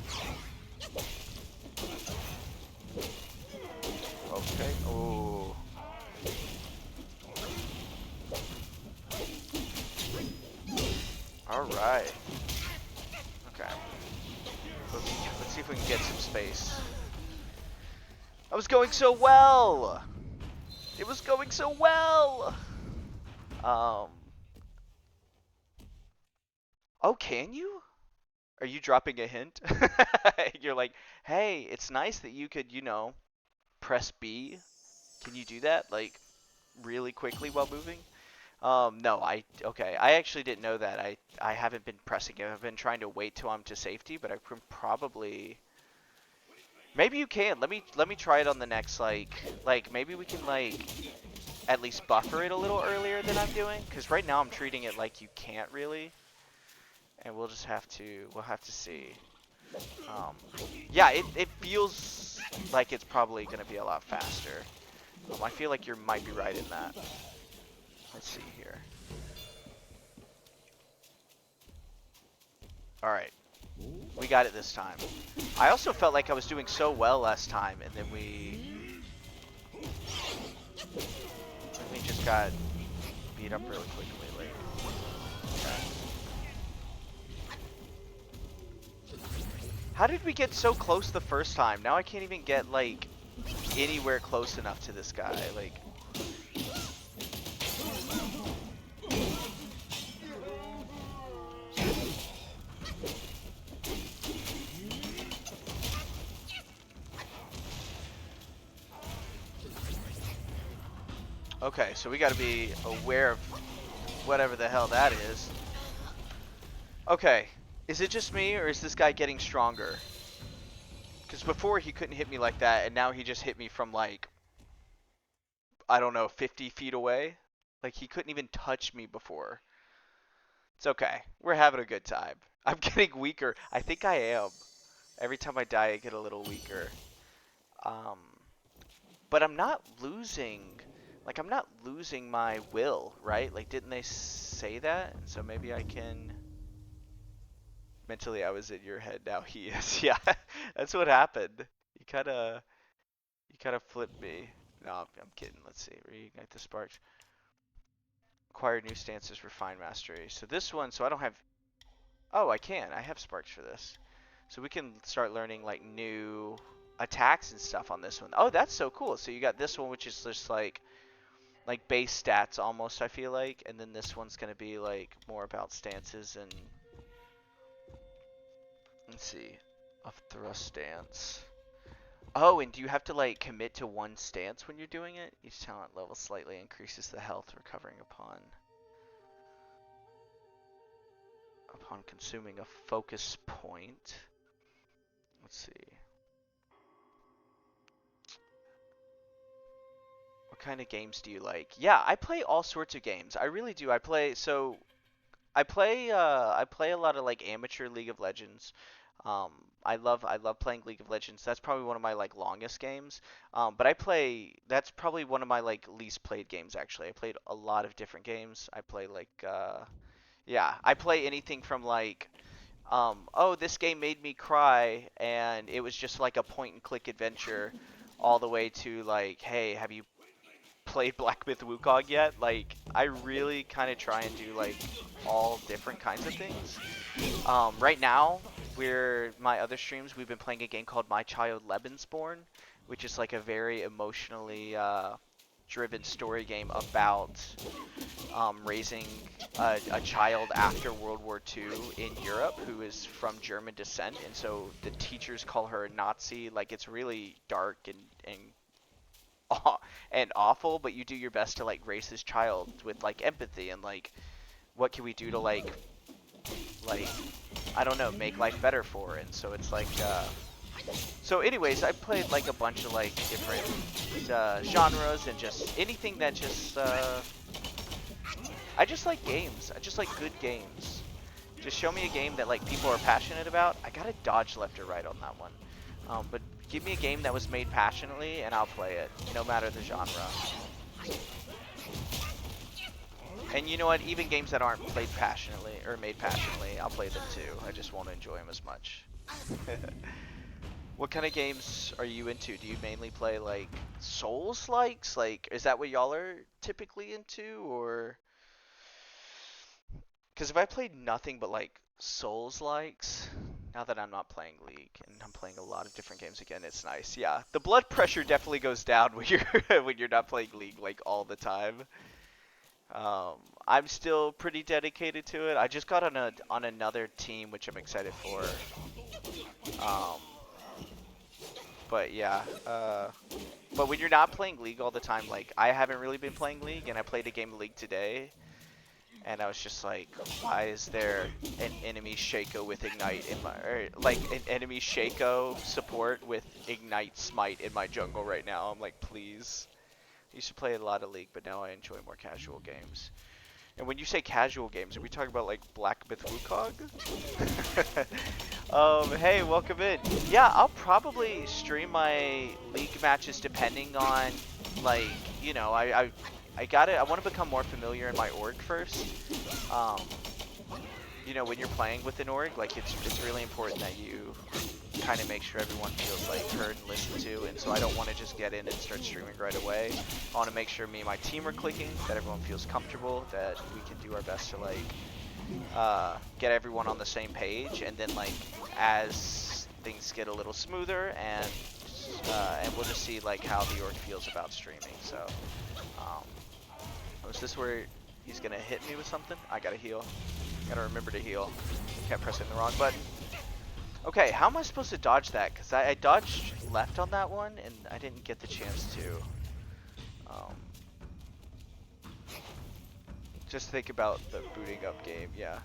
Okay, ooh. Alright. Okay. Let's see if we can get some space. I was going so well! It was going so well! Oh, can you? Are you dropping a hint? You're like, hey, it's nice that you could, you know, press B. Can you do that, like, really quickly while moving? No, okay. I actually didn't know that. I haven't been pressing it. I've been trying to wait till I'm to safety, but I can probably... Maybe you can. Let me try it on the next, like maybe we can, like, at least buffer it a little earlier than I'm doing, because right now I'm treating it like you can't really, and we'll have to see. Yeah, it feels like it's probably going to be a lot faster. I feel like you might be right in that. Let's see here. Alright, we got it this time. I also felt like I was doing so well last time, and then we just got beat up really quickly late. Okay. How did we get so close the first time? Now I can't even get, like, anywhere close enough to this guy. Like, okay, so we gotta be aware of whatever the hell that is. Okay, is it just me, or is this guy getting stronger? Because before he couldn't hit me like that, and now he just hit me from, like, I don't know, 50 feet away? Like, he couldn't even touch me before. It's okay. We're having a good time. I'm getting weaker. I think I am. Every time I die, I get a little weaker. But I'm not losing... Like, I'm not losing my will, right? Like, didn't they say that? So maybe I can... Mentally, I was in your head. Now he is. Yeah, that's what happened. You kind of flipped me. No, I'm kidding. Let's see. Reignite the sparks. Acquire new stances, refine mastery. So this one, so I don't have... Oh, I can. I have sparks for this. So we can start learning, like, new attacks and stuff on this one. Oh, that's so cool. So you got this one, which is just, like base stats almost, I feel like. And then this one's going to be, like, more about stances and... Let's see. A thrust stance. Oh, and do you have to, like, commit to one stance when you're doing it? Each talent level slightly increases the health recovering upon consuming a focus point. Let's see. What kind of games do you like? Yeah, I play all sorts of games. I really do. I play a lot of, like, amateur League of Legends. I love playing League of Legends. That's probably one of my, like, longest games. But that's probably one of my, like, least played games, actually. I played a lot of different games. I play, like, yeah, I play anything from, like, oh, this game made me cry, and it was just like a point and click adventure, all the way to, like, hey, have you played Black Myth Wukong yet? Like, I really kind of try and do, like, all different kinds of things. Right now, my other streams, we've been playing a game called My Child Lebensborn, which is, like, a very emotionally driven story game about raising a child after World War II in Europe who is from German descent, and so the teachers call her a Nazi. Like, it's really dark and awful, but you do your best to, like, raise this child with, like, empathy and, like, what can we do to, like I don't know, make life better for her. And so it's like so anyways, I played, like, a bunch of, like, different genres and just anything that just I just like games. I just like good games. Just show me a game that, like, people are passionate about. I gotta dodge left or right on that one. But give me a game that was made passionately and I'll play it, no matter the genre. And you know what? Even games that aren't played passionately or made passionately, I'll play them too. I just won't enjoy them as much. What kind of games are you into? Do you mainly play, like, Souls-likes? Like, is that what y'all are typically into, or? Because if I played nothing but, like, Souls-likes, now that I'm not playing League and I'm playing a lot of different games again, it's nice. Yeah, the blood pressure definitely goes down when you're when you're not playing League, like, all the time. I'm still pretty dedicated to it. I just got on another team, which I'm excited for. But yeah, but when you're not playing League all the time, like, I haven't really been playing League, and I played a game of League today, and I was just like, why is there an enemy Shaco with Ignite in my, or, like, an enemy Shaco support with Ignite Smite in my jungle right now? I'm like, please. I used to play a lot of League, but now I enjoy more casual games. And when you say casual games, are we talking about like Black Myth Wukong? Hey, welcome in. Yeah, I'll probably stream my League matches depending on, like, you know, I want to become more familiar in my org first. You know, when you're playing with an org, like it's really important that you kind of make sure everyone feels like heard and listened to, and so I don't want to just get in and start streaming right away. I want to make sure me and my team are clicking, that everyone feels comfortable, that we can do our best to like get everyone on the same page, and then like as things get a little smoother, and we'll just see like how the org feels about streaming. So, is this where he's gonna hit me with something? I gotta heal. Gotta remember to heal. Kept pressing the wrong button. Okay, how am I supposed to dodge that? Because I dodged left on that one, and I didn't get the chance to. Just think about the booting up game, yeah.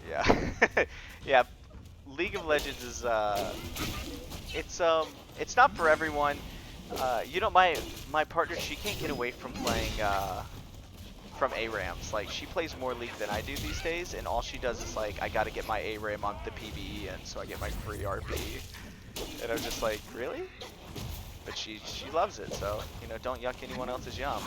Yeah. Yeah, League of Legends is, it's not for everyone. You know, my partner, she can't get away from playing, from ARAMs. Like, she plays more League than I do these days, and all she does is like, I gotta get my ARAM on the PvE, and so I get my free RP. And I'm just like, really? But she loves it, so, you know, don't yuck anyone else's yum.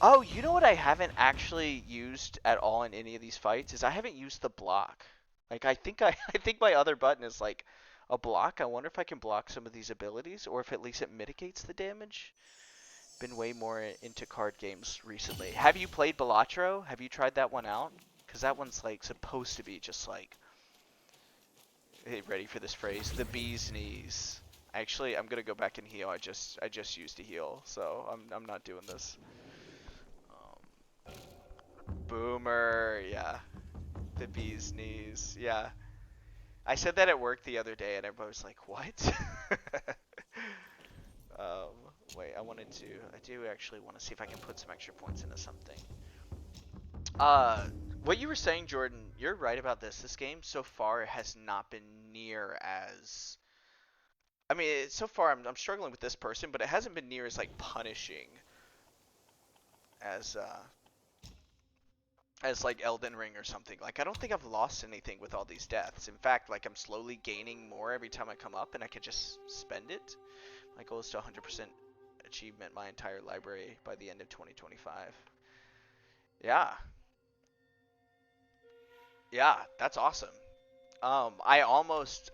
Oh, you know what I haven't actually used at all in any of these fights is I haven't used the block. Like, I think I think my other button is like a block. I wonder if I can block some of these abilities, or if at least it mitigates the damage. Been way more into card games recently. Have you played Balatro? Have you tried that one out? Because that one's like supposed to be just like, hey, ready for this phrase, the bee's knees. Actually, I'm gonna go back and heal. I just used a heal, so I'm not doing this. Boomer, yeah. The bee's knees, yeah. I said that at work the other day, and everybody was like, what? Wait, I do actually want to see if I can put some extra points into something. What you were saying, Jordan, you're right about this. This game so far has not been near as... I mean, so far I'm struggling with this person, but it hasn't been near as, like, punishing as like Elden Ring or something. Like, I don't think I've lost anything with all these deaths. In fact, like, I'm slowly gaining more every time I come up, and I can just spend it. My goal is to 100% achievement my entire library by the end of 2025. Yeah. Yeah, that's awesome. I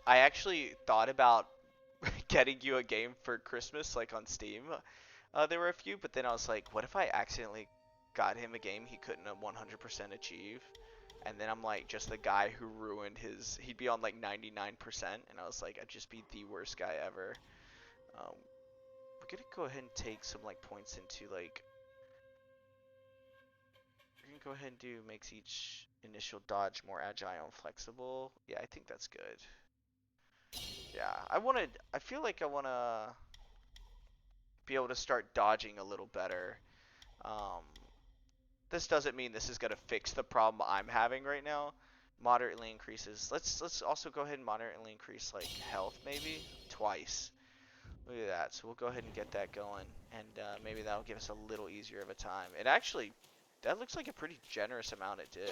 actually thought about getting you a game for Christmas, like on Steam. There were a few, but then I was like, what if I accidentally got him a game he couldn't 100% achieve? And then I'm like, just the guy who ruined his, he'd be on like 99%, and I was like, I'd just be the worst guy ever. We're gonna go ahead and take some like points into like, we're gonna go ahead and do makes each initial dodge more agile and flexible. Yeah, I think that's good. Yeah, I feel like I wanna be able to start dodging a little better. This doesn't mean this is gonna fix the problem I'm having right now. Moderately increases. Let's also go ahead and moderately increase like health maybe twice. Look at that. So we'll go ahead and get that going, and maybe that'll give us a little easier of a time. It actually, that looks like a pretty generous amount it did.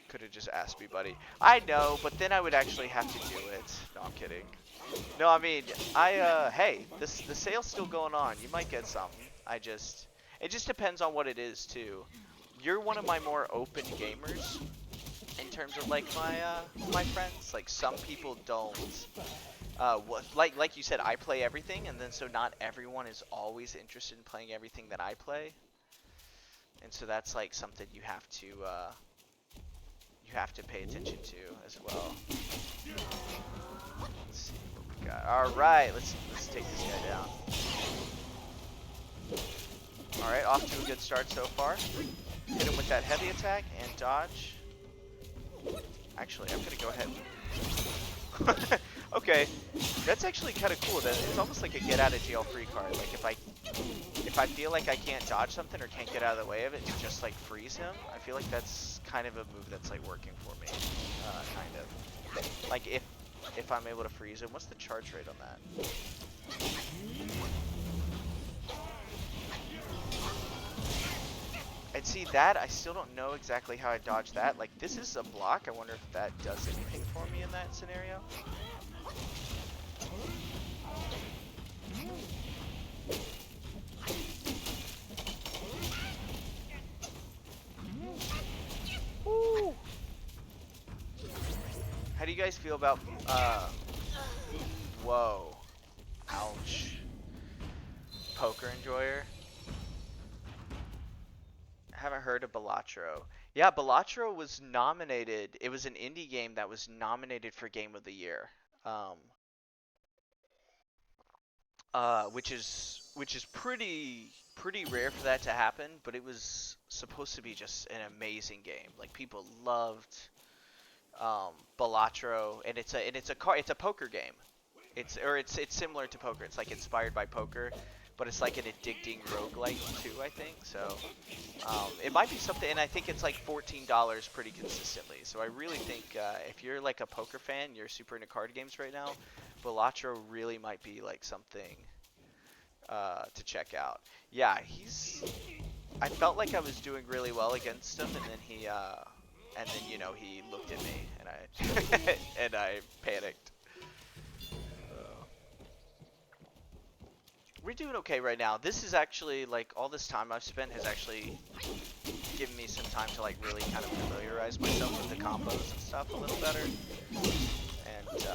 Could have just asked me, buddy. I know, but then I would actually have to do it. No, I'm kidding. No, I mean, hey, the sale's still going on. You might get something. It just depends on what it is too. You're one of my more open gamers in terms of like my friends. Like, some people don't. Like you said, I play everything, and then so not everyone is always interested in playing everything that I play. And so that's like something you have to pay attention to as well. Let's see what we got. All right, let's take this guy down. All right, off to a good start so far. Hit him with that heavy attack and dodge. Actually, I'm gonna go ahead. Okay, that's actually kind of cool. That it's almost like a get out of jail free card. Like, if I feel like I can't dodge something or can't get out of the way of it, to just like freeze him. I feel like that's kind of a move that's like working for me, kind of. Like if I'm able to freeze him, what's the charge rate on that? And see that, I still don't know exactly how I dodge that. Like this is a block, I wonder if that does anything for me in that scenario. Woo! How do you guys feel about, whoa. Ouch. Poker enjoyer? Haven't heard of Balatro. Yeah, Balatro was nominated. It was an indie game that was nominated for Game of the Year. Um, which is pretty rare for that to happen, but it was supposed to be just an amazing game. Like people loved Balatro, and it's a poker game. It's similar to poker. It's like inspired by poker, but it's like an addicting roguelike too, I think. So it might be something, and I think it's like $14 pretty consistently. So I really think if you're like a poker fan, you're super into card games right now, Balatro really might be like something to check out. Yeah, I felt like I was doing really well against him, and then he looked at me, and I and I panicked. We're doing okay right now. This is actually, like, all this time I've spent has actually given me some time to, like, really kind of familiarize myself with the combos and stuff a little better. And,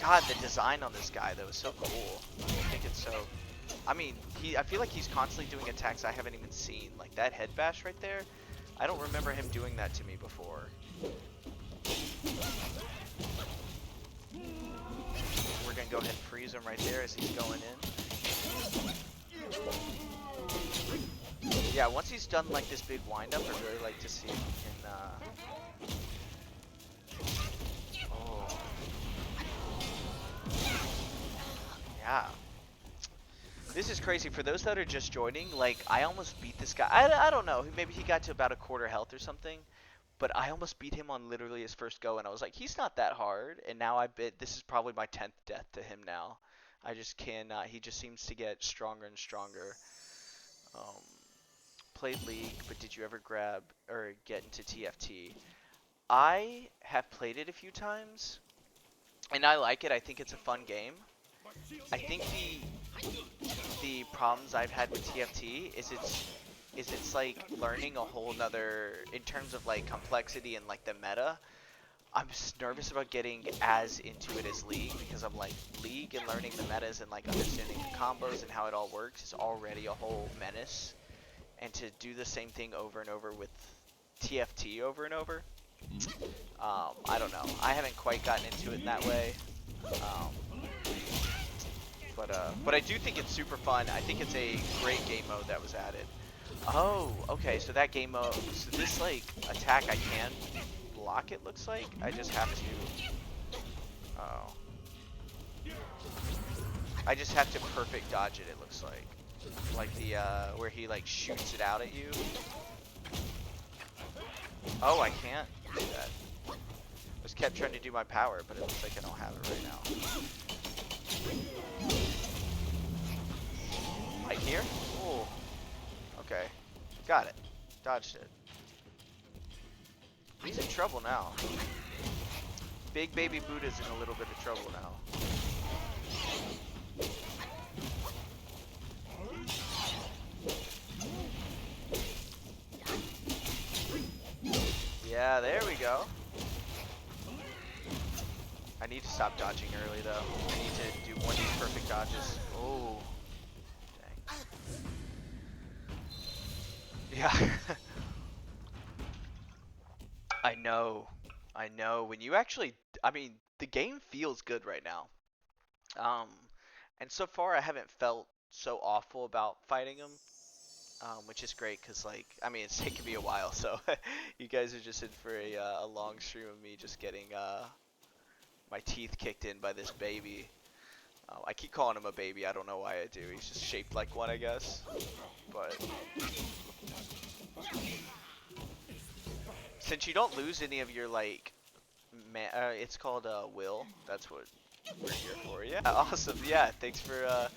God, the design on this guy, though, is so cool. I think it's so... I mean, I feel like he's constantly doing attacks I haven't even seen. Like, that head bash right there, I don't remember him doing that to me before. We're gonna go ahead and freeze him right there as he's going in. Yeah, once he's done like this big wind up, I'd really like to see if he can, oh. Yeah. This is crazy. For those that are just joining, like, I almost beat this guy. I don't know. Maybe he got to about a quarter health or something. But I almost beat him on literally his first go, and I was like, he's not that hard. And now this is probably my 10th death to him now. I just cannot. He just seems to get stronger and stronger. Played League, but did you ever grab or get into TFT? I have played it a few times, and I like it. I think it's a fun game. I think the problems I've had with TFT is it's like learning a whole nother, in terms of like complexity and like the meta. I'm just nervous about getting as into it as League, because I'm like, League and learning the metas and like understanding the combos and how it all works is already a whole menace. And to do the same thing over and over with TFT over and over, I don't know. I haven't quite gotten into it in that way. But I do think it's super fun. I think it's a great game mode that was added. Oh, okay, so that game mode, so this like attack I can block, it looks like. I just have to, oh. I just have to perfect dodge it, it looks like. Like the, where he like shoots it out at you. Oh, I can't do that. I just kept trying to do my power, but it looks like I don't have it right now. Right here? Oh. Okay. Got it. Dodged it. He's in trouble now. Big baby Buddha's in a little bit of trouble now. Yeah, there we go. I need to stop dodging early though. I need to do one of these perfect dodges. Oh. Dang. Yeah. I know. I know. When you actually, I mean, the game feels good right now. And so far I haven't felt so awful about fighting him. Which is great, because, like, I mean, it's taken me a while, so you guys are just in for a long stream of me just getting my teeth kicked in by this baby. Oh, I keep calling him a baby. I don't know why I do. He's just shaped like one, I guess. But since you don't lose any of your like, it's called will. That's what we're here for. Yeah, awesome. Yeah, thanks for the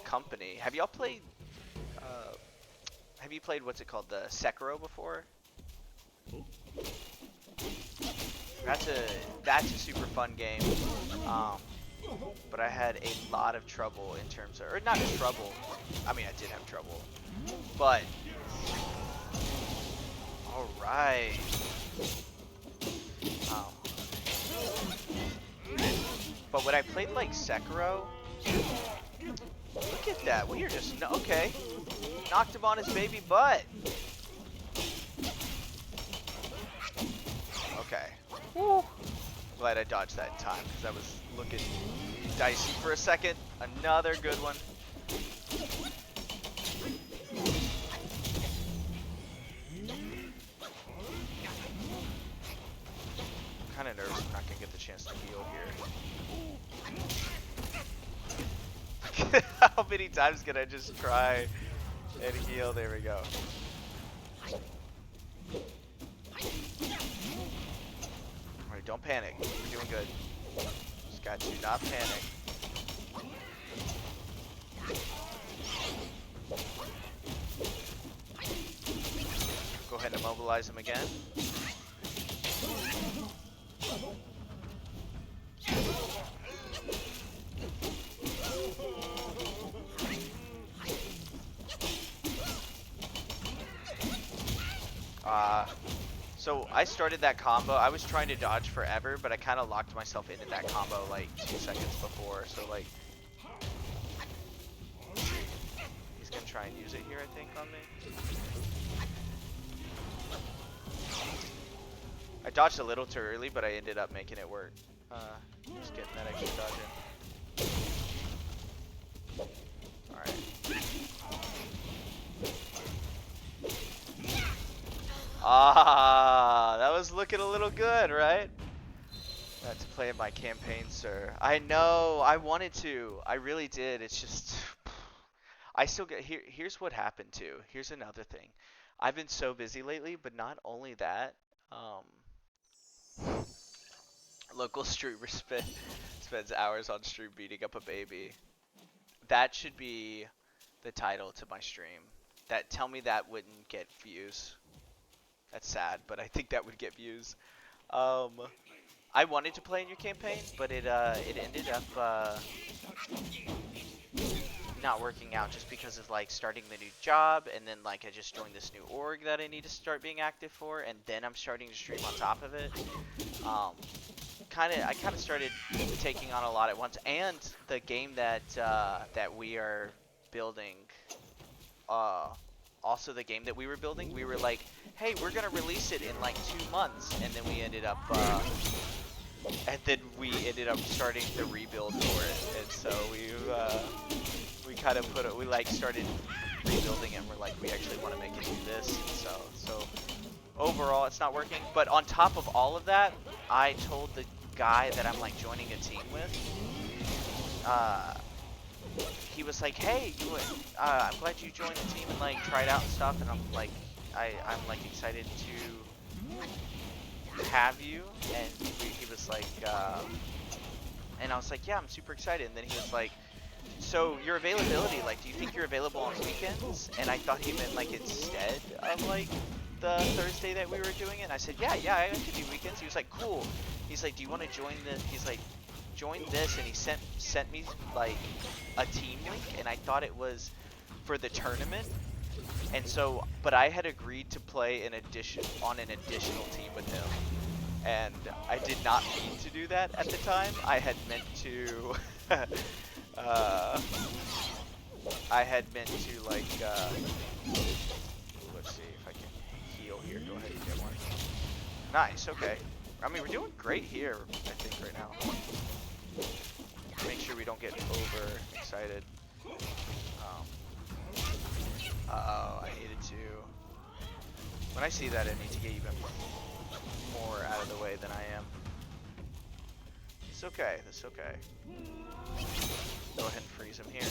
company. Have y'all played? Uh, have you played what's it called, the Sekiro before? That's a super fun game. Um, but I had a lot of trouble in terms of, or not trouble. I mean, I did have trouble, but all right. Um, but when I played like Sekiro, look at that. We are just okay. Knocked him on his baby butt. Okay. Woo. Glad I dodged that in time because I was looking dicey for a second. Another good one. I'm kind of nervous I'm not gonna get the chance to heal here. How many times can I just try and heal? There we go. Alright, don't panic. You're doing good. Just got you not panic. Go ahead and immobilize him again. So I started that combo. I was trying to dodge forever, but I kind of locked myself into that combo like 2 seconds before. So like, he's gonna try and use it here, I think, on me. I dodged a little too early, but I ended up making it work. Just getting that extra dodge in. Alright. Ah, that was looking a little good, right? Not to play in my campaign, sir. I know, I wanted to. I really did. It's just, I still get, here's what happened too. Here's another thing. I've been so busy lately, but not only that, local streamer spends hours on stream beating up a baby. That should be the title to my stream. Tell me that wouldn't get views. That's sad, but I think that would get views. I wanted to play in your campaign, but it ended up not working out just because of like starting the new job, and then like I just joined this new org that I need to start being active for, and then I'm starting to stream on top of it. I kind of started taking on a lot at once, and the game that we are building, also the game that we were building, we were like, hey, we're gonna release it in like 2 months, and then we ended up starting the rebuild for it, and so we kind of we like started rebuilding, and we're like, we actually want to make it do this, so overall it's not working. But on top of all of that, I told the guy that I'm like joining a team with, he was like, hey, I'm glad you joined the team and like tried out and stuff, and I'm like, I'm like excited to have you, and he was like, and I was like, yeah, I'm super excited, and then he was like, so your availability, like, do you think you're available on weekends? And I thought he meant like instead of like the Thursday that we were doing it, and I said, yeah, I could do weekends. He was like, cool. He's like, do you want to join the, he's like, join this, and he sent me like a team link, and I thought it was for the tournament, and so, but I had agreed to play on an additional team with him, and I did not mean to do that at the time. I had meant to like let's see if I can heal here. Go ahead and get one. Nice, okay. I mean, we're doing great here, I think, right now. Make sure we don't get over excited. Uh-oh, I needed to... When I see that, I need to get even more out of the way than I am. This is okay. This is okay. Go ahead and freeze him here.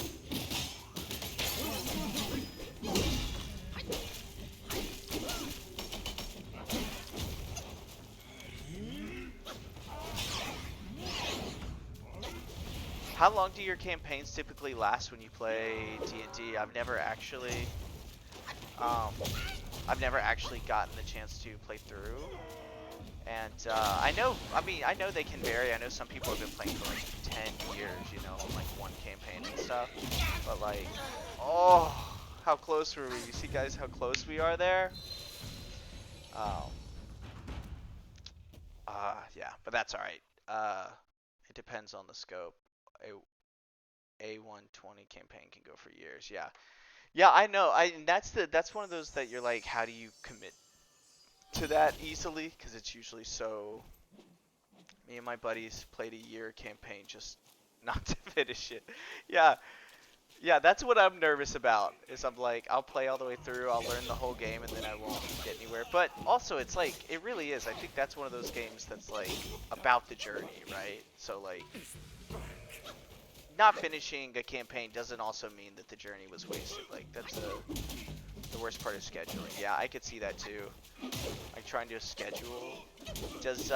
How long do your campaigns typically last when you play D&D? I've never actually gotten the chance to play through. And I know they can vary. I know some people have been playing for like 10 years, you know, like one campaign and stuff. But like, oh, how close were we? You see guys how close we are there? Yeah, but that's alright. It depends on the scope. A120 campaign can go for years, yeah. Yeah, I know. And that's one of those that you're like, how do you commit to that easily? Because it's usually so. Me and my buddies played a year campaign just not to finish it. Yeah, yeah, that's what I'm nervous about. Is I'm like, I'll play all the way through, I'll learn the whole game, and then I won't get anywhere. But also, it's like, it really is. I think that's one of those games that's like about the journey, right? So like, not finishing a campaign doesn't also mean that the journey was wasted. Like that's the worst part of scheduling. Yeah, I could see that too. Like trying to schedule. Does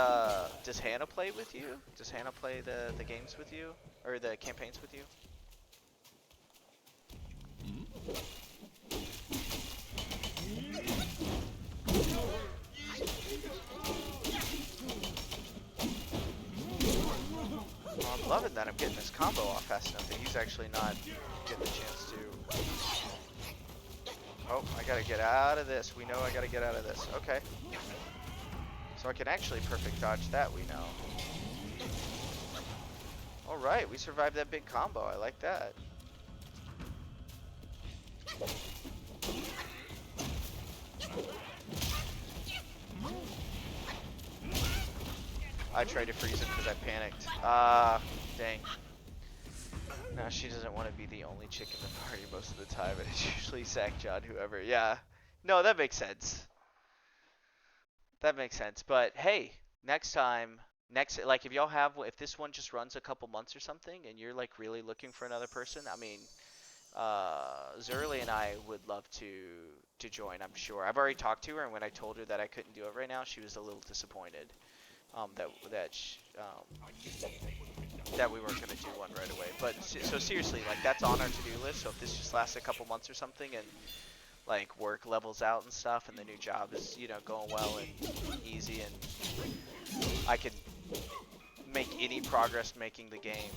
Hannah play with you? Does Hannah play the games with you, or the campaigns with you? Well, I'm loving that I'm getting this combo off fast enough that he's actually not getting the chance to. Oh, I gotta get out of this. We know I gotta get out of this. Okay. So I can actually perfect dodge that, we know. Alright, we survived that big combo. I like that. I tried to freeze him because I panicked. Dang. Now she doesn't want to be the only chick in the party most of the time, and it's usually Sack, John, whoever. Yeah. No, that makes sense. That makes sense. But hey, next time, like if y'all have, if this one just runs a couple months or something, and you're like really looking for another person, I mean, Zerly and I would love to join. I'm sure. I've already talked to her, and when I told her that I couldn't do it right now, she was a little disappointed. That we weren't gonna do one right away. But so seriously, like that's on our to-do list. So if this just lasts a couple months or something, and like work levels out and stuff, and the new job is going well and easy, and I can make any progress making the game,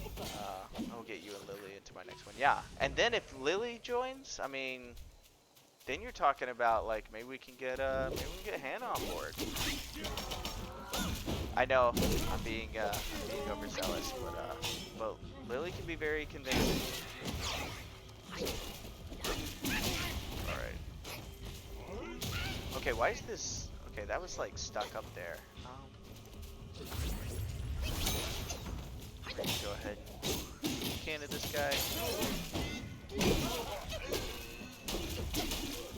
I'll get you and Lily into my next one. Yeah, and then if Lily joins, I mean, then you're talking about like maybe we can get Hannah on board. I know I'm being overzealous, but Lily can be very convincing. All right. Okay, why is this? Okay, that was like stuck up there. Ready to go ahead and cannon this guy.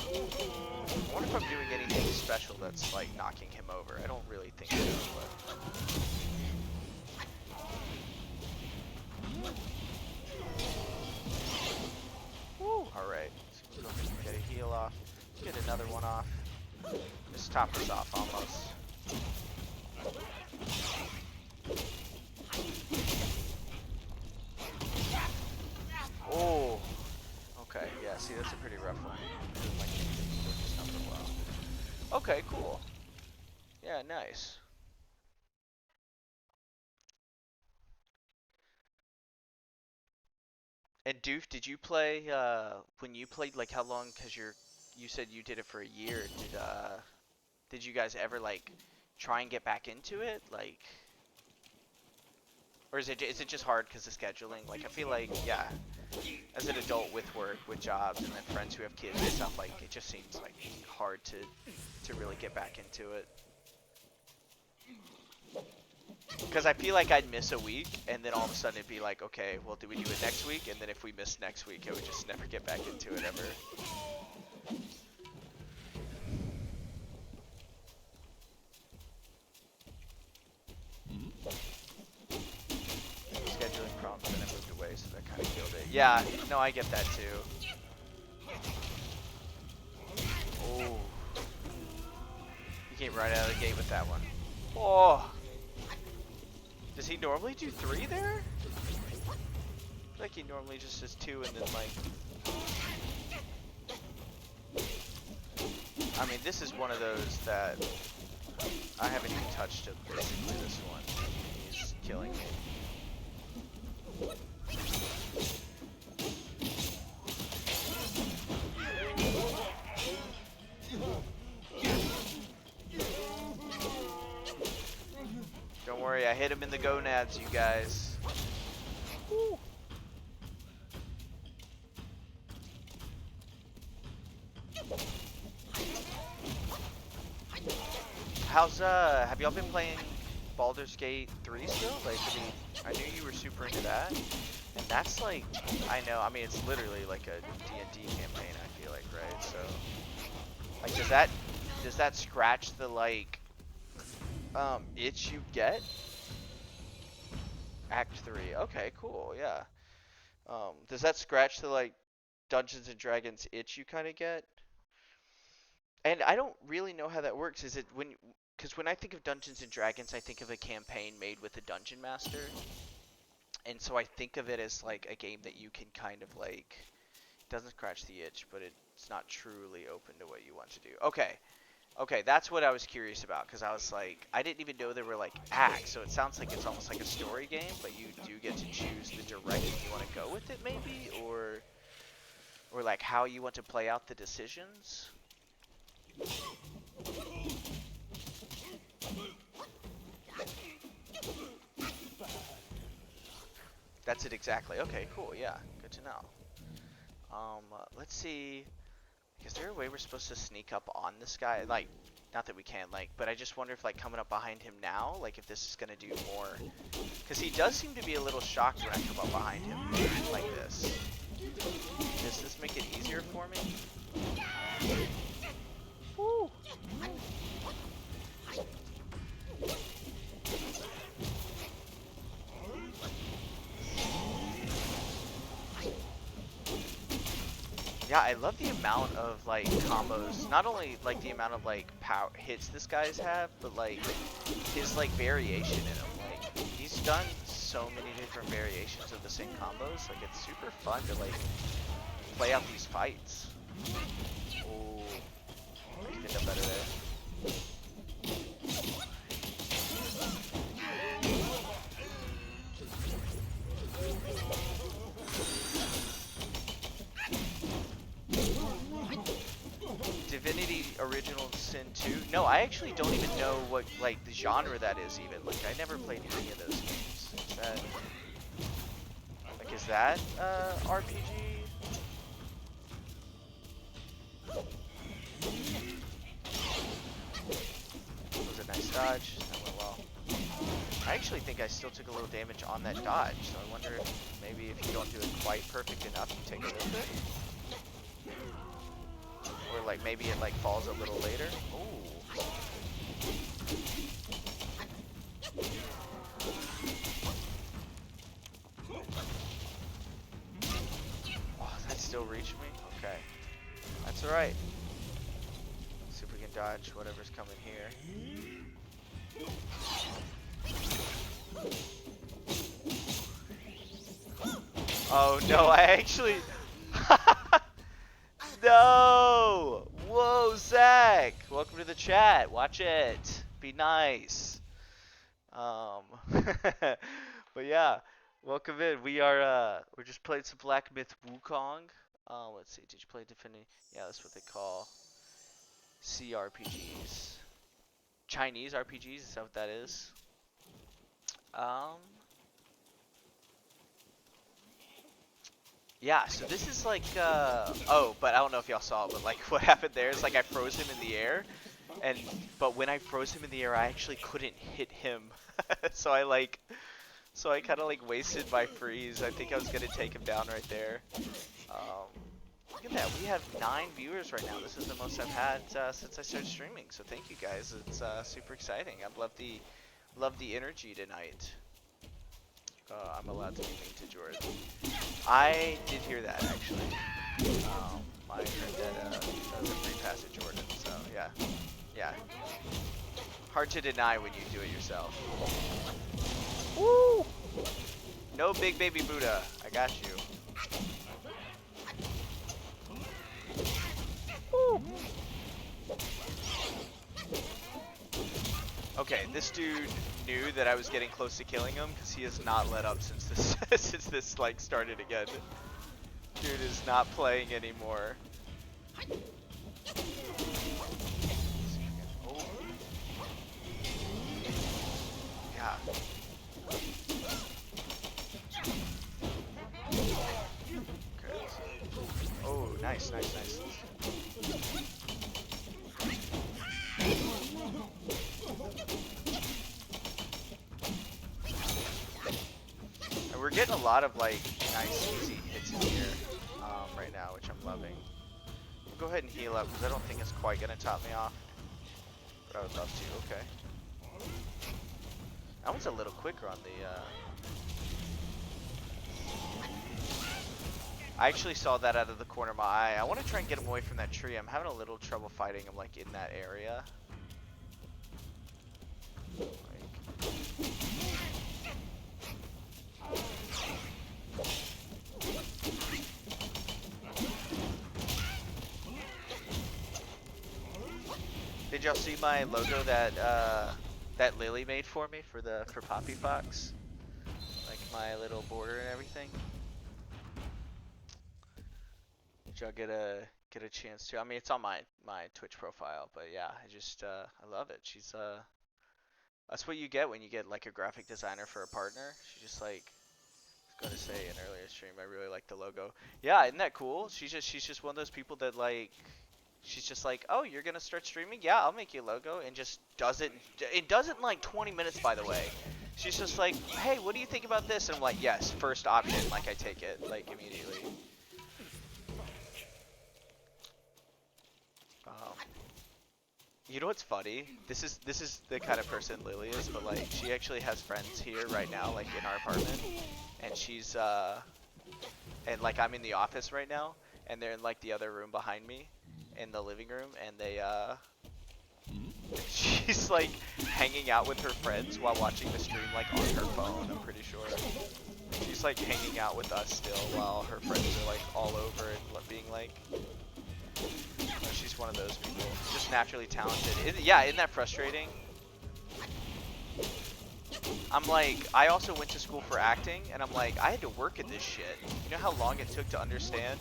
I wonder if I'm doing anything special that's like knocking him over. I don't really think so, but... Woo! Alright, so we'll go ahead and get a heal off. Get another one off. Just top us off almost. Oh! Okay, yeah, see that's a pretty rough one. Okay, cool. Yeah, nice. And Doof, did you play, when you played, like how long, cause you said you did it for a year, did you guys ever like, try and get back into it? Like, or is it just hard cause of scheduling? Like I feel like, yeah, as an adult with work, with jobs, and then friends who have kids and stuff, like it just seems like hard to really get back into it. Because I feel like I'd miss a week, and then all of a sudden it'd be like, okay, well, do we do it next week? And then if we missed next week, I would just never get back into it ever. Yeah, no, I get that too. Oh. He came right out of the gate with that one. Oh. Does he normally do 3 there? I feel like he normally just does 2 and then like... I mean, this is one of those that I haven't even touched him, basically, this one. He's killing me. Don't worry, I hit him in the gonads, you guys. Woo. Have y'all been playing Baldur's Gate 3 still? Like, I mean, I knew you were super into that. And that's like, I know, I mean, it's literally like a D&D campaign, I feel like, right? So, like, does that scratch the, like, itch you get? Act 3, okay, cool, yeah. Does that scratch the, like, Dungeons and Dragons itch you kind of get? And I don't really know how that works. Is it because when I think of Dungeons and Dragons, I think of a campaign made with a dungeon master. And so I think of it as like a game that you can kind of like, doesn't scratch the itch, but it's not truly open to what you want to do. Okay. Okay, that's what I was curious about, because I was like, I didn't even know there were like acts, so it sounds like it's almost like a story game, but you do get to choose the direction you want to go with it maybe, or like how you want to play out the decisions. That's it exactly. Okay, cool. Yeah, good to know. Let's see. Is there a way we're supposed to sneak up on this guy? Like, not that we can, like, but I just wonder if, like, coming up behind him now, like, if this is gonna do more. Because he does seem to be a little shocked when I come up behind him, like this. Does this make it easier for me? Woo! Yeah, I love the amount of like combos. Not only like the amount of like power hits this guy's have, but like his like variation in them. Like he's done so many different variations of the same combos. Like it's super fun to like play out these fights. Oh, I could have done better there. Divinity Original Sin 2? No, I actually don't even know what, like, the genre that is even. Like, I never played any of those games. Is that... Like, is that, RPG? That was a nice dodge. That went well. I actually think I still took a little damage on that dodge, so I wonder if maybe if you don't do it quite perfect enough, you take a little bit. Or like maybe it like falls a little later. Ooh. Oh, that still reached me? Okay. That's alright. See if we can dodge whatever's coming here. Oh no, I actually... No! Whoa, Zach! Welcome to the chat. Watch it. Be nice. But yeah, welcome in. We're just playing some Black Myth Wukong. Let's see. Did you play Defending? Yeah, that's what they call CRPGs. Chinese RPGs. Is that what that is? Yeah, so this is like, oh, but I don't know if y'all saw it, but like what happened there is like I froze him in the air, but when I froze him in the air, I actually couldn't hit him. So I kind of like wasted my freeze. I think I was gonna take him down right there. Look at that, we have 9 viewers right now. This is the most I've had since I started streaming, so thank you guys. It's super exciting. I love the energy tonight. I'm allowed to be mean to Jordan. I did hear that actually. I heard that that was a free passage order. So yeah, yeah. Hard to deny when you do it yourself. Woo! No big baby Buddha. I got you. Woo! Okay, this dude knew that I was getting close to killing him because he has not let up since this since this like started again. Dude is not playing anymore. Oh. Yeah. Okay. Oh, nice, nice, nice. And we're getting a lot of like nice easy hits in here right now, which I'm loving. Go ahead and heal up because I don't think it's quite gonna top me off. But I would love to. Okay. That one's a little quicker on the. I actually saw that out of the corner of my eye. I want to try and get him away from that tree. I'm having a little trouble fighting him like in that area. Did y'all see my logo that that Lily made for me for Poppy Fox? Like my little border and everything. Did y'all get a chance to? I mean, it's on my Twitch profile, but yeah, I love it. She's that's what you get when you get like a graphic designer for a partner. She just like, I was gonna say in an earlier stream, I really like the logo. Yeah, isn't that cool? She's just one of those people that like. She's just like, oh, you're gonna start streaming? Yeah, I'll make you a logo, and just does it. It does it in like 20 minutes, by the way. She's just like, hey, what do you think about this? And I'm like, yes, first option. Like I take it, like immediately. You know what's funny? This is the kind of person Lily is, but like she actually has friends here right now, like in our apartment, and she's and like I'm in the office right now, and they're in like the other room behind me. In the living room, and they she's like hanging out with her friends while watching the stream like on her phone. I'm pretty sure she's like hanging out with us still while her friends are like all over and being like, she's one of those people, just naturally talented. Yeah, isn't that frustrating? I'm like, I also went to school for acting, and I'm like, I had to work at this shit. You know how long it took to understand?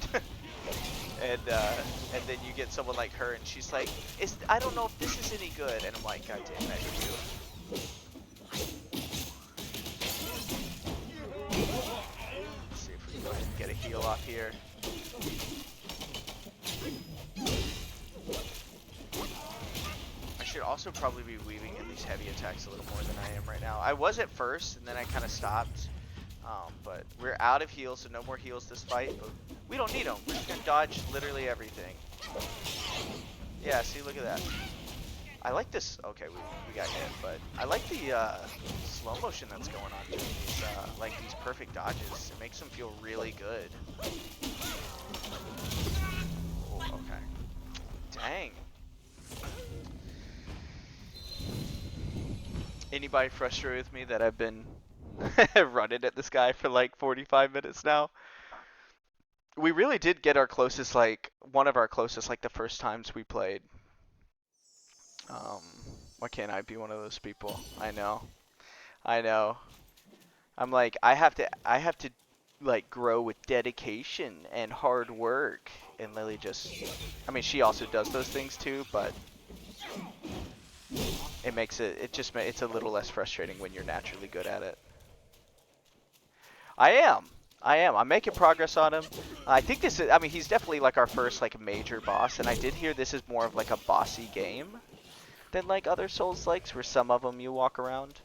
And then you get someone like her, and she's like, I don't know if this is any good. And I'm like, God damn it, I hate you. Let's see if we can go ahead and get a heal off here. I should also probably be weaving in these heavy attacks a little more than I am right now. I was at first, and then I kind of stopped. But we're out of heals, so no more heals this fight. But we don't need them. We're just gonna dodge literally everything. Yeah, see, look at that. I like this. Okay, we got hit, but I like the slow motion that's going on during these, like these perfect dodges. It makes them feel really good. Oh, okay. Dang. Anybody frustrated with me that I've been running at this guy for like 45 minutes now? We really did get our closest, like one of our closest, like the first times we played. Why can't I be one of those people? I know. I'm like, I have to like grow with dedication and hard work. And Lily just, I mean, she also does those things too, but it makes it's a little less frustrating when you're naturally good at it. I am. I'm making progress on him. I think this is, I mean, he's definitely like our first like major boss, and I did hear this is more of like a bossy game than like other Souls-likes, where some of them you walk around.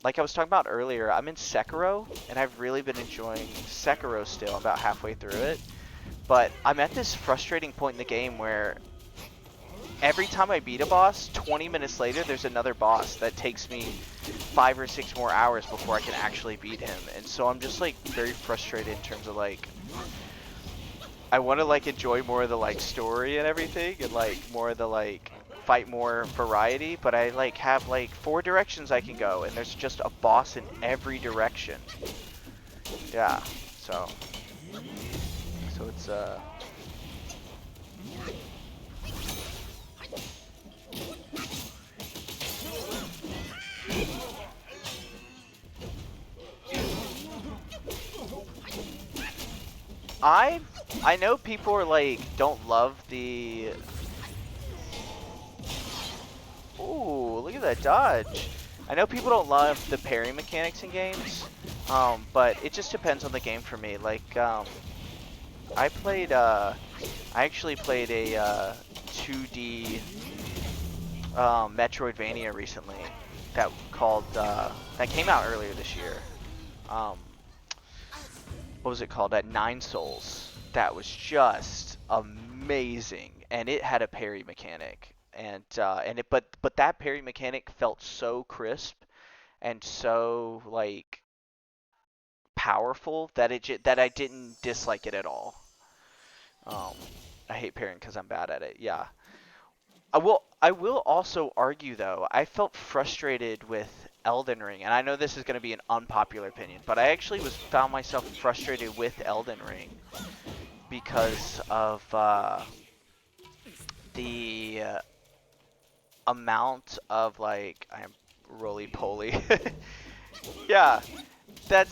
Like I was talking about earlier, I'm in Sekiro, and I've really been enjoying Sekiro still. I'm about halfway through it. But I'm at this frustrating point in the game where every time I beat a boss, 20 minutes later, there's another boss that takes me 5 or 6 more hours before I can actually beat him. And so I'm just like very frustrated in terms of like, I want to like enjoy more of the like story and everything, and like more of the like fight more variety, but I like have like 4 directions I can go, and there's just a boss in every direction. Yeah, so it's I know people are like don't love the. Ooh, look at that dodge. I know people don't love the parry mechanics in games, but it just depends on the game for me. Like, I played, I actually played a 2D Metroidvania recently that came out earlier this year. Um, what was it called? At Nine Souls. That was just amazing, and it had a parry mechanic, but that parry mechanic felt so crisp and so like powerful that that I didn't dislike it at all. Um, I hate parrying because I'm bad at it. Yeah. I will also argue though, I felt frustrated with Elden Ring, and I know this is going to be an unpopular opinion, but I actually found myself frustrated with Elden Ring because of the amount of like I'm roly poly. Yeah, that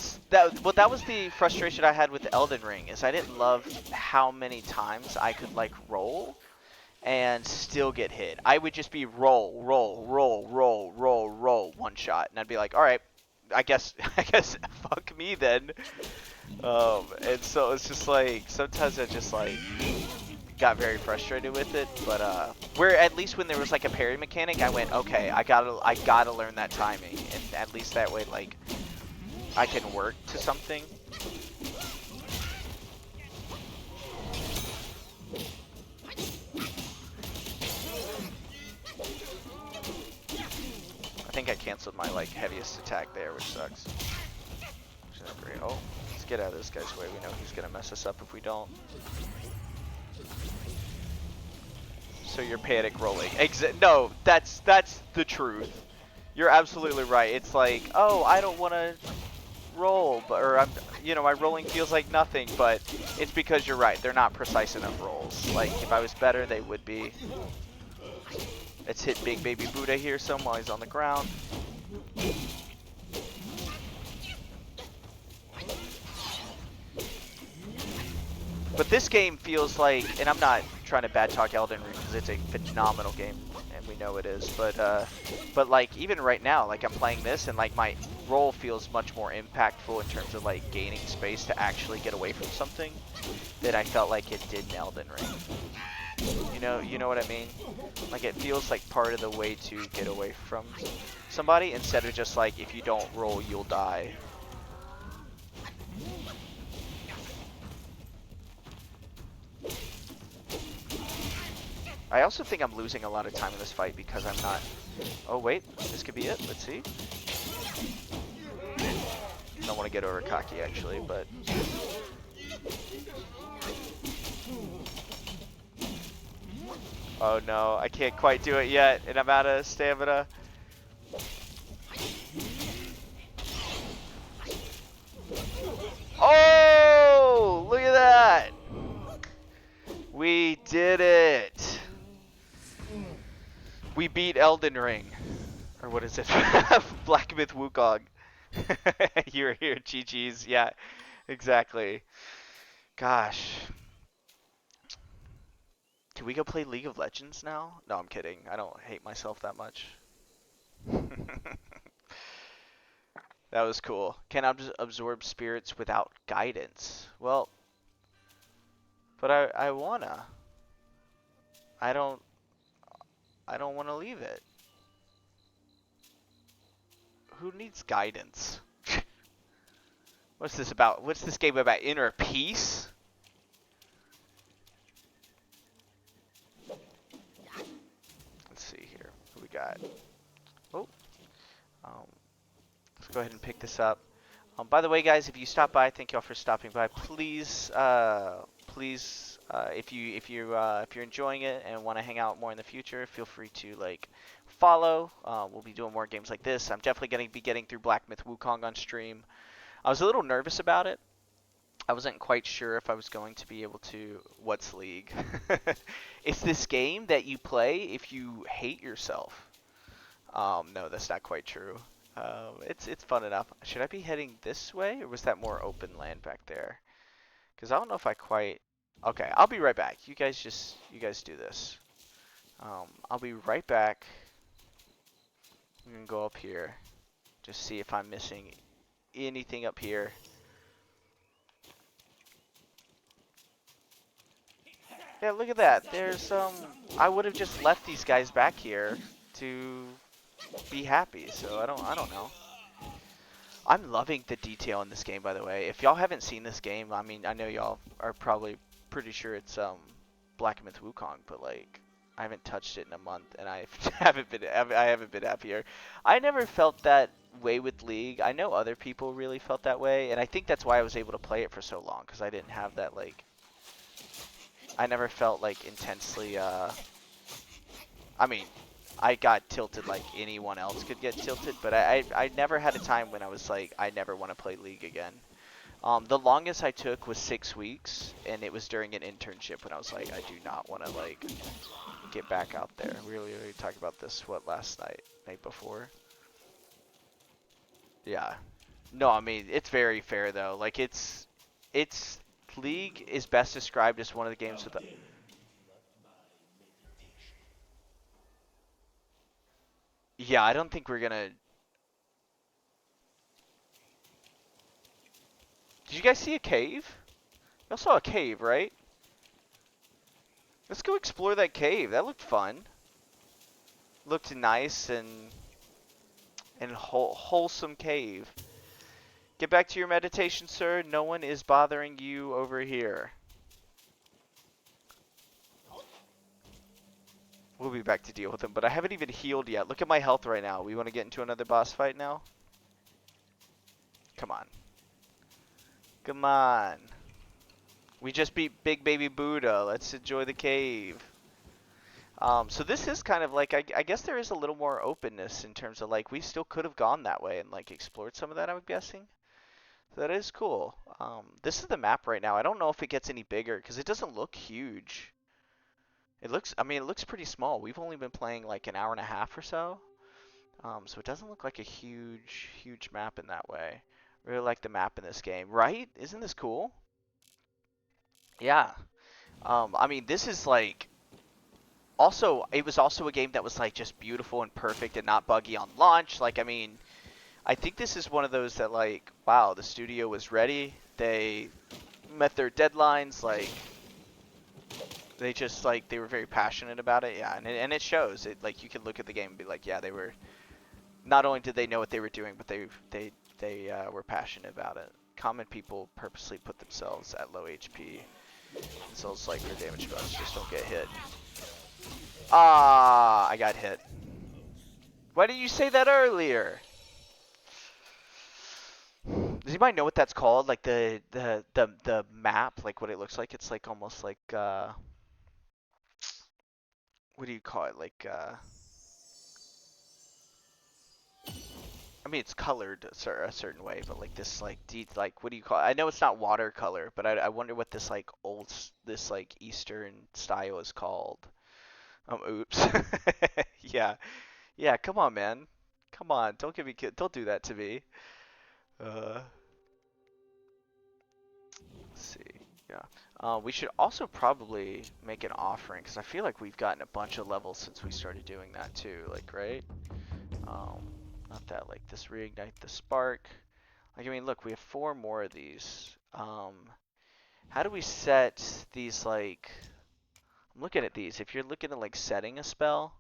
was the frustration I had with Elden Ring is I didn't love how many times I could like roll and still get hit. I would just be roll, roll, roll, roll, roll, roll, one shot, and I'd be like, all right, I guess I guess fuck me then. And so it's just like sometimes I just like got very frustrated with it, but where at least when there was like a parry mechanic, I went, okay, I gotta learn that timing, and at least that way like I can work to something. I think I canceled my like heaviest attack there, which sucks. Which is not great. Oh, let's get out of this guy's way. We know he's gonna mess us up if we don't. So you're panic rolling. No, that's the truth. You're absolutely right. It's like, oh, I don't want to roll, or my rolling feels like nothing, but it's because you're right. They're not precise enough rolls. Like if I was better, they would be. Let's hit Big Baby Buddha here some while he's on the ground. But this game feels like, and I'm not trying to bad talk Elden Ring because it's a phenomenal game, and we know it is. But like even right now, like I'm playing this, and like my roll feels much more impactful in terms of like gaining space to actually get away from something than I felt like it did in Elden Ring. You know what I mean? Like it feels like part of the way to get away from somebody instead of just like if you don't roll, you'll die. I also think I'm losing a lot of time in this fight because I'm not... Oh wait, this could be it. Let's see. Don't want to get over cocky actually, but... Oh no, I can't quite do it yet, and I'm out of stamina. Oh, look at that! We did it! We beat Elden Ring. Or what is it? Black Myth Wukong. You're here, GG's. Yeah, exactly. Gosh. Can we go play League of Legends now? No, I'm kidding. I don't hate myself that much. That was cool. Can absorb spirits without guidance. Well, but I wanna. I don't want to leave it. Who needs guidance? What's this about? What's this game about? Inner peace? got? Oh, um, let's go ahead and pick this up. By the way, guys, if you stop by, thank y'all for stopping by. Please, if you're enjoying it and want to hang out more in the future, feel free to like follow. We'll be doing more games like this. I'm definitely going to be getting through Black Myth Wukong on stream. I was a little nervous about it. I wasn't quite sure if I was going to be able to. What's League? It's this game that you play if you hate yourself. No, that's not quite true. It's fun enough. Should I be heading this way, or was that more open land back there? Because I don't know if I quite. Okay, I'll be right back. You guys do this. I'll be right back. I'm gonna go up here, just see if I'm missing anything up here. Yeah, look at that. There's I would have just left these guys back here to be happy. So I don't know. I'm loving the detail in this game, by the way. If y'all haven't seen this game, I mean, I know y'all are probably pretty sure it's Black Myth Wukong, but like I haven't touched it in a month, and I haven't been happier. I never felt that way with League. I know other people really felt that way, and I think that's why I was able to play it for so long, because I didn't have that like. I never felt like intensely. I mean, I got tilted like anyone else could get tilted, but I never had a time when I was like, I never want to play League again. The longest I took was 6 weeks, and it was during an internship when I was like, I do not want to like get back out there. We really talked about this last night before. Yeah. No, I mean it's very fair though. Like it's League is best described as one of the games with. Yeah, I don't think we're gonna. Did you guys see a cave? Y'all saw a cave, right? Let's go explore that cave. That looked fun. Looked nice and wholesome cave. Get back to your meditation, sir. No one is bothering you over here. We'll be back to deal with him, but I haven't even healed yet. Look at my health right now. We want to get into another boss fight now? Come on. Come on. We just beat Big Baby Buddha. Let's enjoy the cave. So this is kind of like, I guess there is a little more openness in terms of like, we still could have gone that way and like explored some of that, I'm guessing. So that is cool. This is the map right now. I don't know if it gets any bigger because it doesn't look huge. It looks, I mean, it looks pretty small. We've only been playing like an hour and a half or so. So it doesn't look like a huge map in that way. Really like the map in this game, right? Isn't this cool? Yeah. I mean, this is like, also, it was also a game that was like just beautiful and perfect and not buggy on launch. Like, I mean, I think this is one of those that like, wow, the studio was ready. They met their deadlines. Like, they just like, they were very passionate about it. Yeah, and it shows. It like, you can look at the game and be like, yeah, they were. Not only did they know what they were doing, but they were passionate about it. Common people purposely put themselves at low HP. So it's like their damage buffs just don't get hit. Ah, I got hit. Why didn't you say that earlier? Does anybody know what that's called? Like the map, like what it looks like? It's like almost like what do you call it? Like I mean it's colored a certain way, but like this like like what do you call it? I know it's not watercolor, but I wonder what this like this like Eastern style is called. Oops. Yeah. Yeah, come on, man. Come on, don't do that to me. Let's see. Yeah. We should also probably make an offering, because I feel like we've gotten a bunch of levels since we started doing that too, like, right? Not that, like, this reignite the spark. Like, I mean, look, we have 4 more of these. How do we set these, like, I'm looking at these. If you're looking at, like, setting a spell,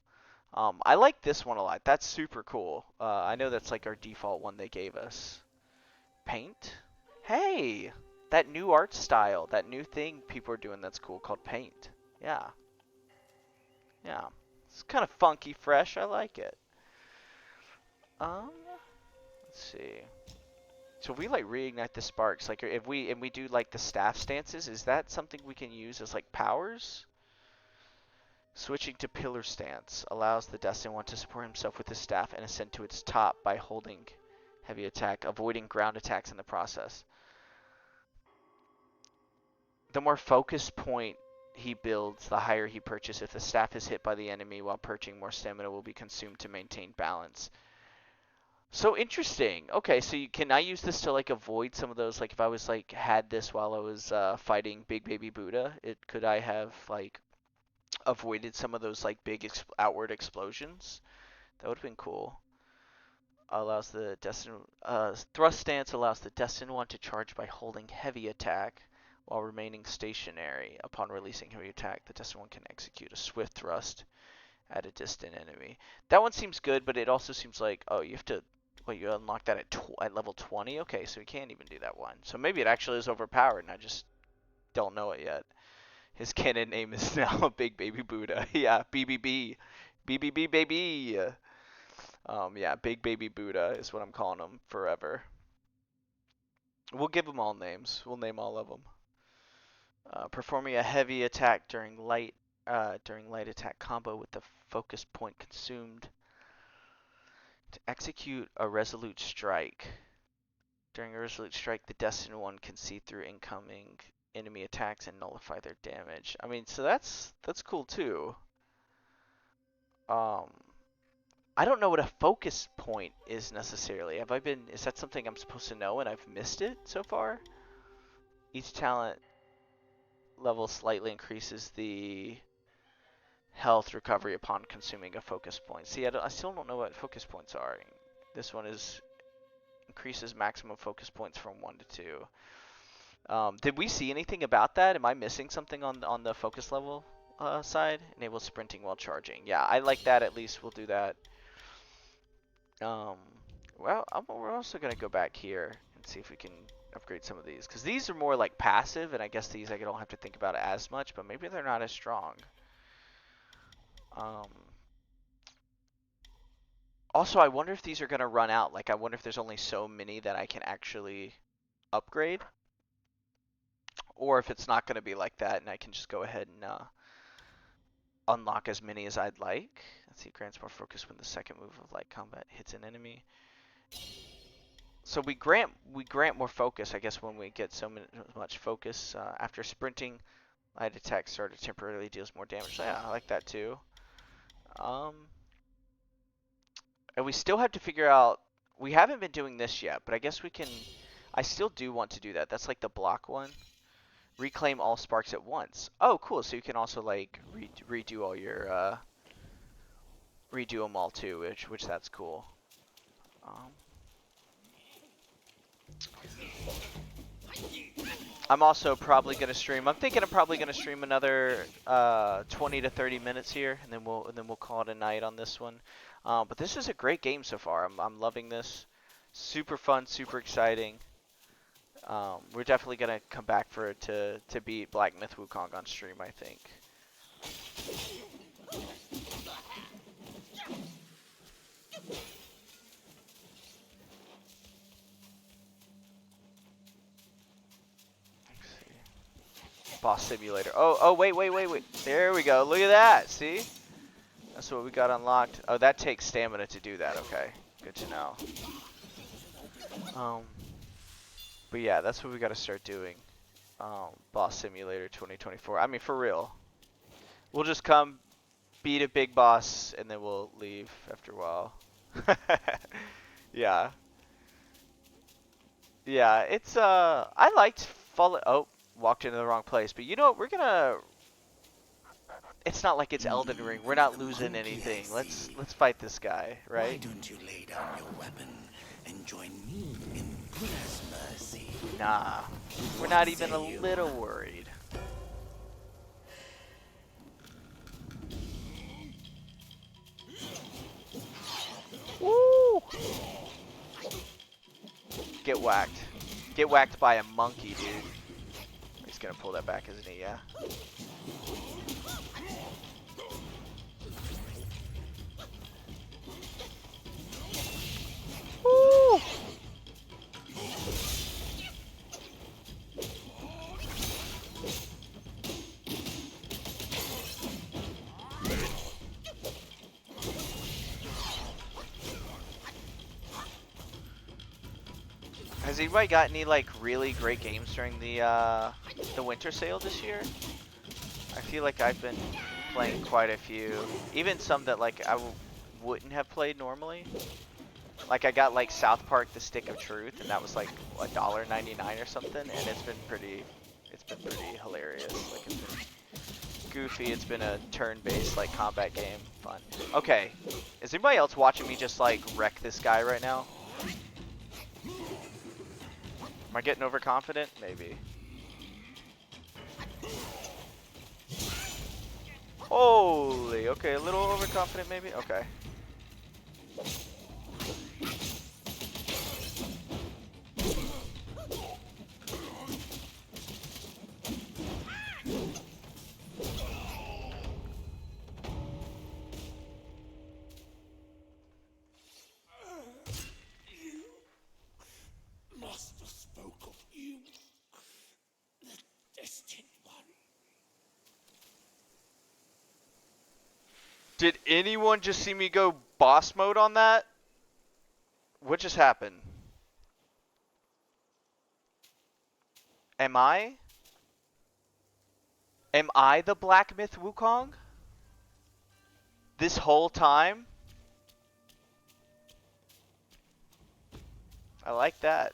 I like this one a lot. That's super cool. I know that's, like, our default one they gave us. Paint? Hey! That new art style, that new thing people are doing that's cool called paint. Yeah. Yeah. It's kind of funky, fresh. I like it. Let's see. So if we like reignite the sparks, like if we do like the staff stances, is that something we can use as like powers? Switching to pillar stance allows the Destined One to support himself with his staff and ascend to its top by holding heavy attack, avoiding ground attacks in the process. The more focus point he builds, the higher he perches. If the staff is hit by the enemy while perching, more stamina will be consumed to maintain balance. So interesting. Okay, so can I use this to like avoid some of those? Like if I was like had this while I was fighting Big Baby Buddha, could I have like avoided some of those like big outward explosions? That would have been cool. Allows the Destined thrust stance allows the Destined One to charge by holding heavy attack while remaining stationary. Upon releasing heavy attack, the Destined One can execute a swift thrust at a distant enemy. That one seems good, but it also seems like, oh, you have to, wait, you unlock that at level 20? Okay, so we can't even do that one. So maybe it actually is overpowered and I just don't know it yet. His canon name is now Big Baby Buddha. Yeah, BBB. BBB baby. Yeah, Big Baby Buddha is what I'm calling him forever. We'll give them all names. We'll name all of them. Performing a heavy attack during light attack combo with the focus point consumed. To execute a resolute strike. During a resolute strike, the Destined One can see through incoming enemy attacks and nullify their damage. I mean, so that's cool too. I don't know what a focus point is necessarily. Is that something I'm supposed to know and I've missed it so far? Each talent level slightly increases the health recovery upon consuming a focus point. See, I still don't know what focus points are. This one increases maximum focus points from 1 to 2. Did we see anything about that? Am I missing something on the focus level side? Enable sprinting while charging. Yeah, I like that. At least we'll do that. Well, we're also gonna go back here and see if we can upgrade some of these, because these are more like passive, and I guess these I don't have to think about it as much, but maybe they're not as strong. Also, I wonder if these are gonna run out. Like, I wonder if there's only so many that I can actually upgrade, or if it's not gonna be like that, and I can just go ahead and unlock as many as I'd like. Let's see, grants more focus when the second move of light combat hits an enemy. So we grant more focus, I guess, when we get so much focus. After sprinting, light attack started temporarily deals more damage. So yeah, I like that too. And we still have to figure out. We haven't been doing this yet, but I guess we can. I still do want to do that. That's like the block one. Reclaim all sparks at once. Oh, cool. So you can also like redo all your redo them all too, which that's cool. I'm also probably gonna stream. I'm thinking I'm probably gonna stream another 20 to 30 minutes here, and then we'll call it a night on this one. But this is a great game so far. I'm loving this. Super fun, super exciting. We're definitely gonna come back for it to beat Black Myth Wukong on stream, I think. Boss simulator. Oh, wait. There we go. Look at that. See? That's what we got unlocked. Oh, that takes stamina to do that. Okay. Good to know. But yeah, that's what we got to start doing. Boss simulator 2024. I mean, for real. We'll just come, beat a big boss, and then we'll leave after a while. Yeah. Yeah, it's, I liked Fallen. Oh. Walked into the wrong place, but you know what? We're gonna. It's not like it's Elden Ring. We're not losing anything. Let's fight this guy, right? Why don't you lay down your weapon and join me in Buddha's mercy? Nah, we're not even a little worried. Woo! Get whacked. Get whacked by a monkey, dude. He's gonna pull that back, isn't he? Yeah. Has anybody got any like really great games during the winter sale this year? I feel like I've been playing quite a few, even some that like wouldn't have played normally. Like I got like South Park: The Stick of Truth, and that was like $1.99 or something, and it's been pretty hilarious. Like it's been goofy. It's been a turn-based like combat game, fun. Okay, is anybody else watching me just like wreck this guy right now? Am I getting overconfident? Maybe. Holy, okay, a little overconfident maybe? Okay. Master spoke of you, the destined one. Did anyone just see me go boss mode on that? What just happened? Am I? Am I the Black Myth Wukong? This whole time? I like that.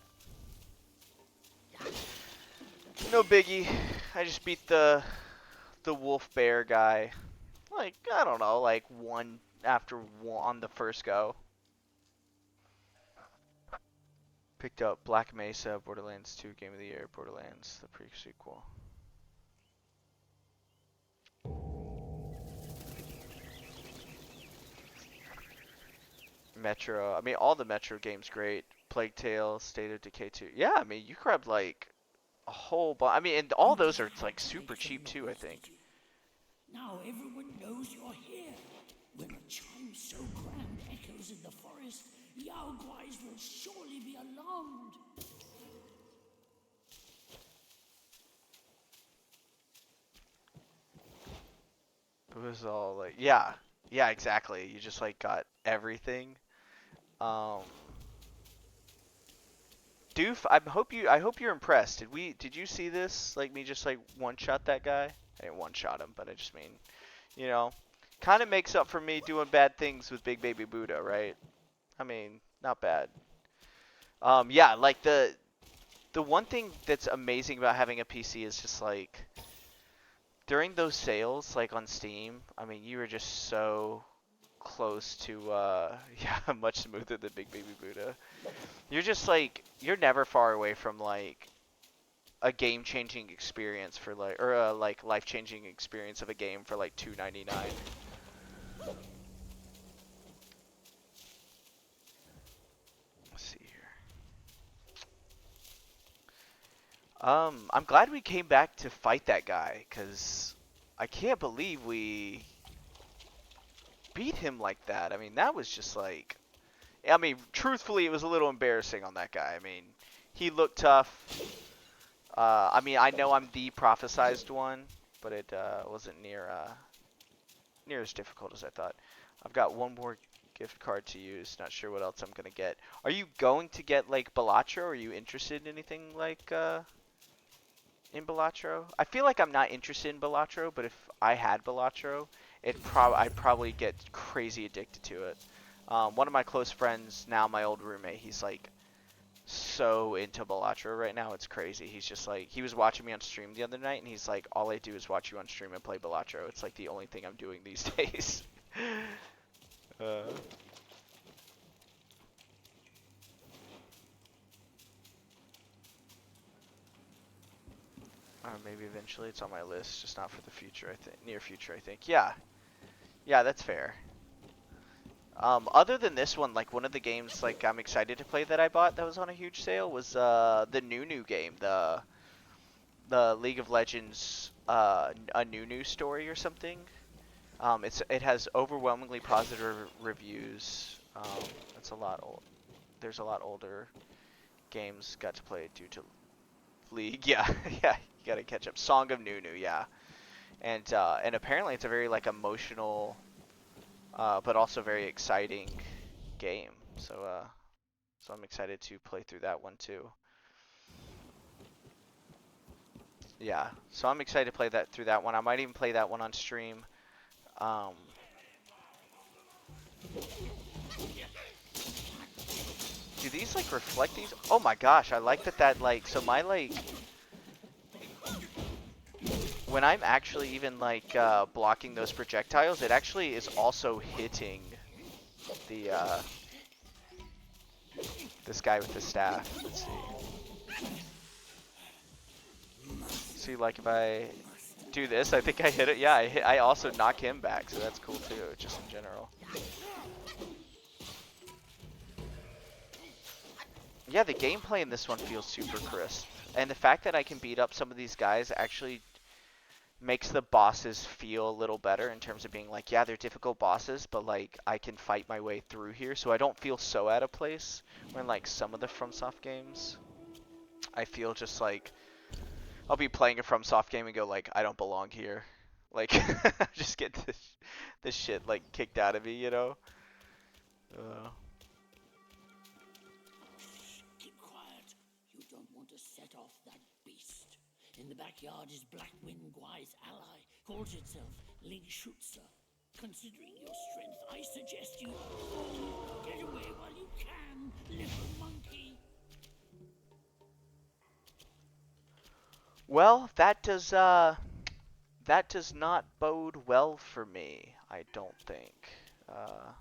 No biggie. I just beat the wolf bear guy. Like, I don't know, like one after one on the first go. Picked up Black Mesa, Borderlands 2 Game of the Year, Borderlands, the pre-sequel. Metro, I mean, all the Metro games great. Plague Tale, State of Decay 2. Yeah, I mean, you grabbed like a whole bunch. I mean, and all those are like super cheap too, I think. Now everyone knows you're here. When a chime so grand echoes in the forest, Yao Guais will surely be alarmed. It was all like, yeah, yeah, exactly. You just like got everything. Um, Doof, I hope you're impressed. Did you see this? Like me just like one shot that guy? I didn't one shot him, but I just mean, you know, kind of makes up for me doing bad things with Big Baby Buddha, right? I mean, not bad. Yeah, like the one thing that's amazing about having a PC is just like during those sales, like on Steam, I mean, you were just so close to, yeah, much smoother than Big Baby Buddha. You're just like, you're never far away from like a game-changing experience for like, or a like life-changing experience of a game for like $2.99. Let's see here. I'm glad we came back to fight that guy, cause I can't believe we beat him like that. I mean, that was just like, I mean, truthfully, it was a little embarrassing on that guy. I mean, he looked tough. I mean, I know I'm the prophesized one, but it wasn't near as difficult as I thought. I've got one more gift card to use. Not sure what else I'm gonna get. Are you going to get like Balatro? Are you interested in anything like in Balatro? I feel like I'm not interested in Balatro, but if I had Balatro, I'd probably get crazy addicted to it. One of my close friends, now my old roommate, he's like so into Balatro right now, it's crazy. He's just like, he was watching me on stream the other night, and he's like, all I do is watch you on stream and play Balatro. It's like the only thing I'm doing these days. Or maybe eventually it's on my list, just not for the future, I think, near future, I think. Yeah. Yeah, that's fair. Other than this one, like one of the games like I'm excited to play that I bought that was on a huge sale was the Nunu game, the League of Legends a Nunu story or something. It has overwhelmingly positive reviews. It's a lot old. There's a lot older games got to play due to League. Yeah, yeah, you gotta catch up. Song of Nunu, yeah, and apparently it's a very like emotional, but also very exciting game. So I'm excited to play through that one too. Yeah, so I'm excited to play that through that one. I might even play that one on stream. Um, do these like reflect these? Oh my gosh, I like that like, so my like, when I'm actually even like blocking those projectiles, it actually is also hitting the this guy with the staff. Let's see. See, like if I do this, I think I hit it. Yeah, I also knock him back, so that's cool too, just in general. Yeah, the gameplay in this one feels super crisp. And the fact that I can beat up some of these guys actually makes the bosses feel a little better in terms of being like, yeah, they're difficult bosses, but like I can fight my way through here, so I don't feel so out of place when like some of the FromSoft games. I feel just like I'll be playing a FromSoft game and go like, I don't belong here. Like just get this shit like kicked out of me, you know? Uh, Keep quiet. You don't want to set off that beast. In the backyard is Blackwind Gwai's ally. Calls itself Ling Schutzer. Considering your strength, I suggest you get away while you can, little monkey. well, that does not bode well for me, I don't think. I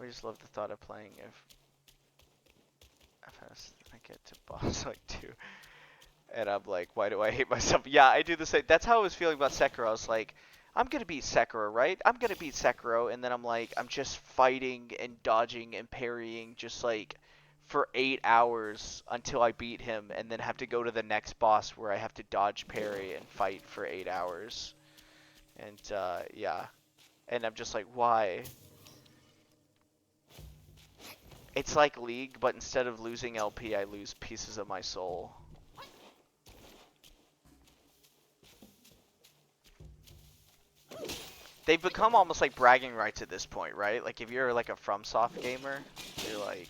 just love the thought of playing if I get to boss like 2. And I'm like, why do I hate myself? Yeah, I do the same. That's how I was feeling about Sekiro. I was like, I'm gonna beat Sekiro, right? I'm gonna beat Sekiro, and then I'm like, I'm just fighting and dodging and parrying just like for 8 hours until I beat him, and then have to go to the next boss where I have to dodge, parry, and fight for 8 hours. And yeah, and I'm just like, why? It's like League, but instead of losing LP, I lose pieces of my soul. They've become almost like bragging rights at this point, right? Like if you're like a FromSoft gamer, you're like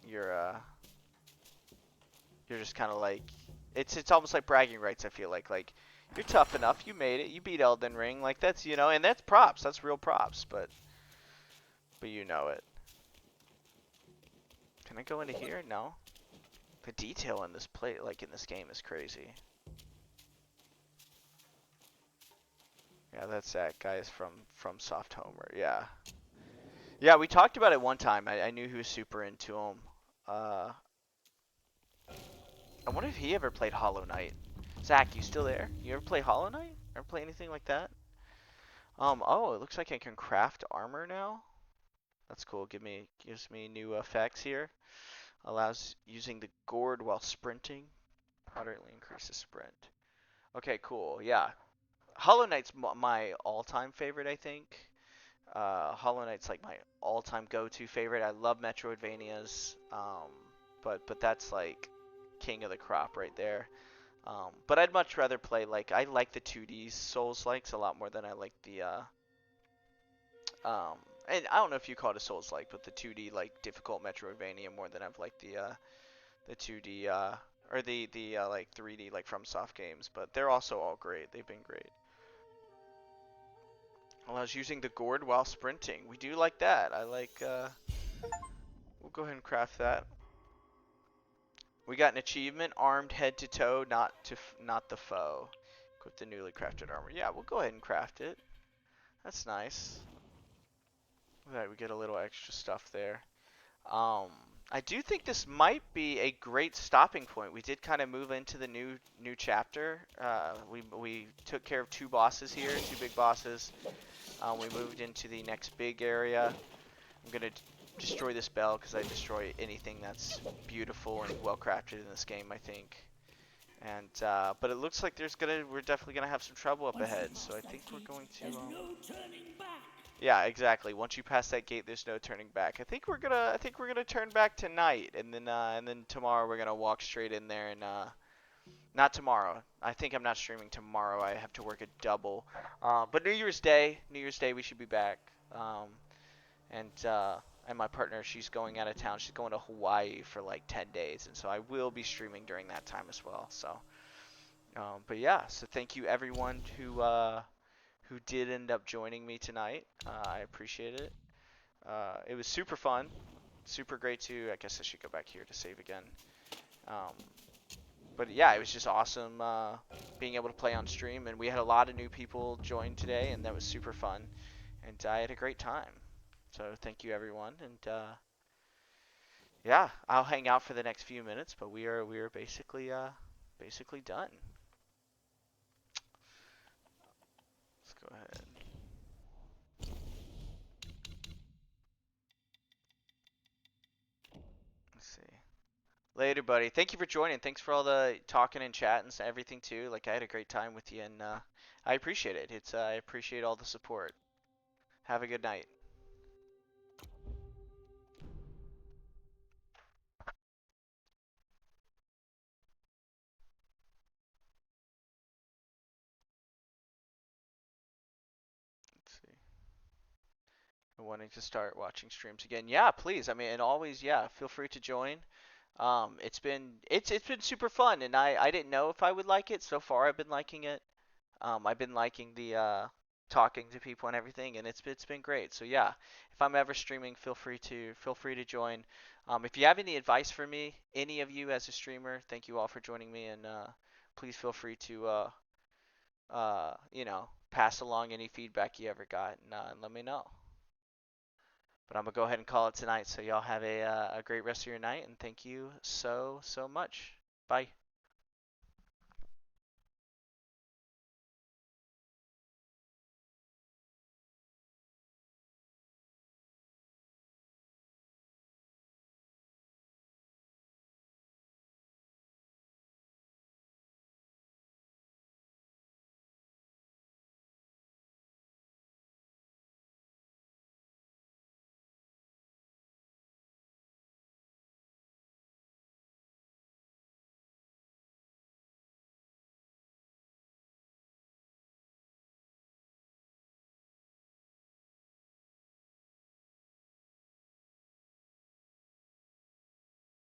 you're uh you're just kind of like it's almost like bragging rights. I feel like you're tough enough, you made it, you beat Elden Ring, like that's and that's props, that's real props, but you know it. Can I go into here? No. The detail in this like in this game is crazy. Yeah, that's that guy is from Soft Homer. Yeah. Yeah, we talked about it one time. I knew he was super into him. Uh, I wonder if he ever played Hollow Knight. Zach, you still there? You ever play Hollow Knight? Ever play anything like that? Oh, it looks like I can craft armor now. That's cool. Gives me new effects here. Allows using the gourd while sprinting. Moderately increases sprint. Okay, cool. Yeah. Hollow Knight's my all-time favorite, I think. Hollow Knight's like my all-time go-to favorite. I love Metroidvanias, but that's like king of the crop right there. But I'd much rather play like I like the 2D Souls likes a lot more than I like the um and I don't know if you call it a Souls like, but the 2D like difficult Metroidvania more than I've liked the 2D or the like 3D like FromSoft games. But they're also all great. They've been great. Allows using the gourd while sprinting. We do like that. I like. We'll go ahead and craft that. We got an achievement: armed head to toe, not the foe. Equip the newly crafted armor. Yeah, we'll go ahead and craft it. That's nice. Alright, we get a little extra stuff there. Um, I do think this might be a great stopping point. We did kind of move into the new chapter. We took care of 2 bosses here, 2 big bosses. We moved into the next big area. I'm gonna destroy this bell because I destroy anything that's beautiful and well crafted in this game, I think. And but it looks like we're definitely gonna have some trouble up ahead. So I think we're going to. There's no turning back. Yeah, exactly. Once you pass that gate, there's no turning back. I think we're gonna turn back tonight, and then tomorrow we're gonna walk straight in there and not tomorrow. I think I'm not streaming tomorrow. I have to work a double. But New Year's Day we should be back. And and my partner, she's going out of town. She's going to Hawaii for like 10 days, and so I will be streaming during that time as well. So, but yeah, so thank you everyone who did end up joining me tonight. I appreciate it. It was super fun, super great too. I guess I should go back here to save again. Um, but yeah, it was just awesome being able to play on stream, and we had a lot of new people join today, and that was super fun, and I had a great time. So thank you everyone, and yeah, I'll hang out for the next few minutes, but we are basically done. Let's go ahead. Let's see. Later, buddy. Thank you for joining. Thanks for all the talking and chat and everything too. Like I had a great time with you, and I appreciate it. It's I appreciate all the support. Have a good night. Let's see. Wanting to start watching streams again. Yeah, please. I mean, and always, yeah, feel free to join. It's been super fun, and I didn't know if I would like it. So far, I've been liking it. I've been liking the talking to people and everything, and it's been great. So yeah, if I'm ever streaming, feel free to join. If you have any advice for me, any of you as a streamer, thank you all for joining me, and please feel free to pass along any feedback you ever got, and let me know. But I'm gonna go ahead and call it tonight. So y'all have a great rest of your night, and thank you so much. Bye.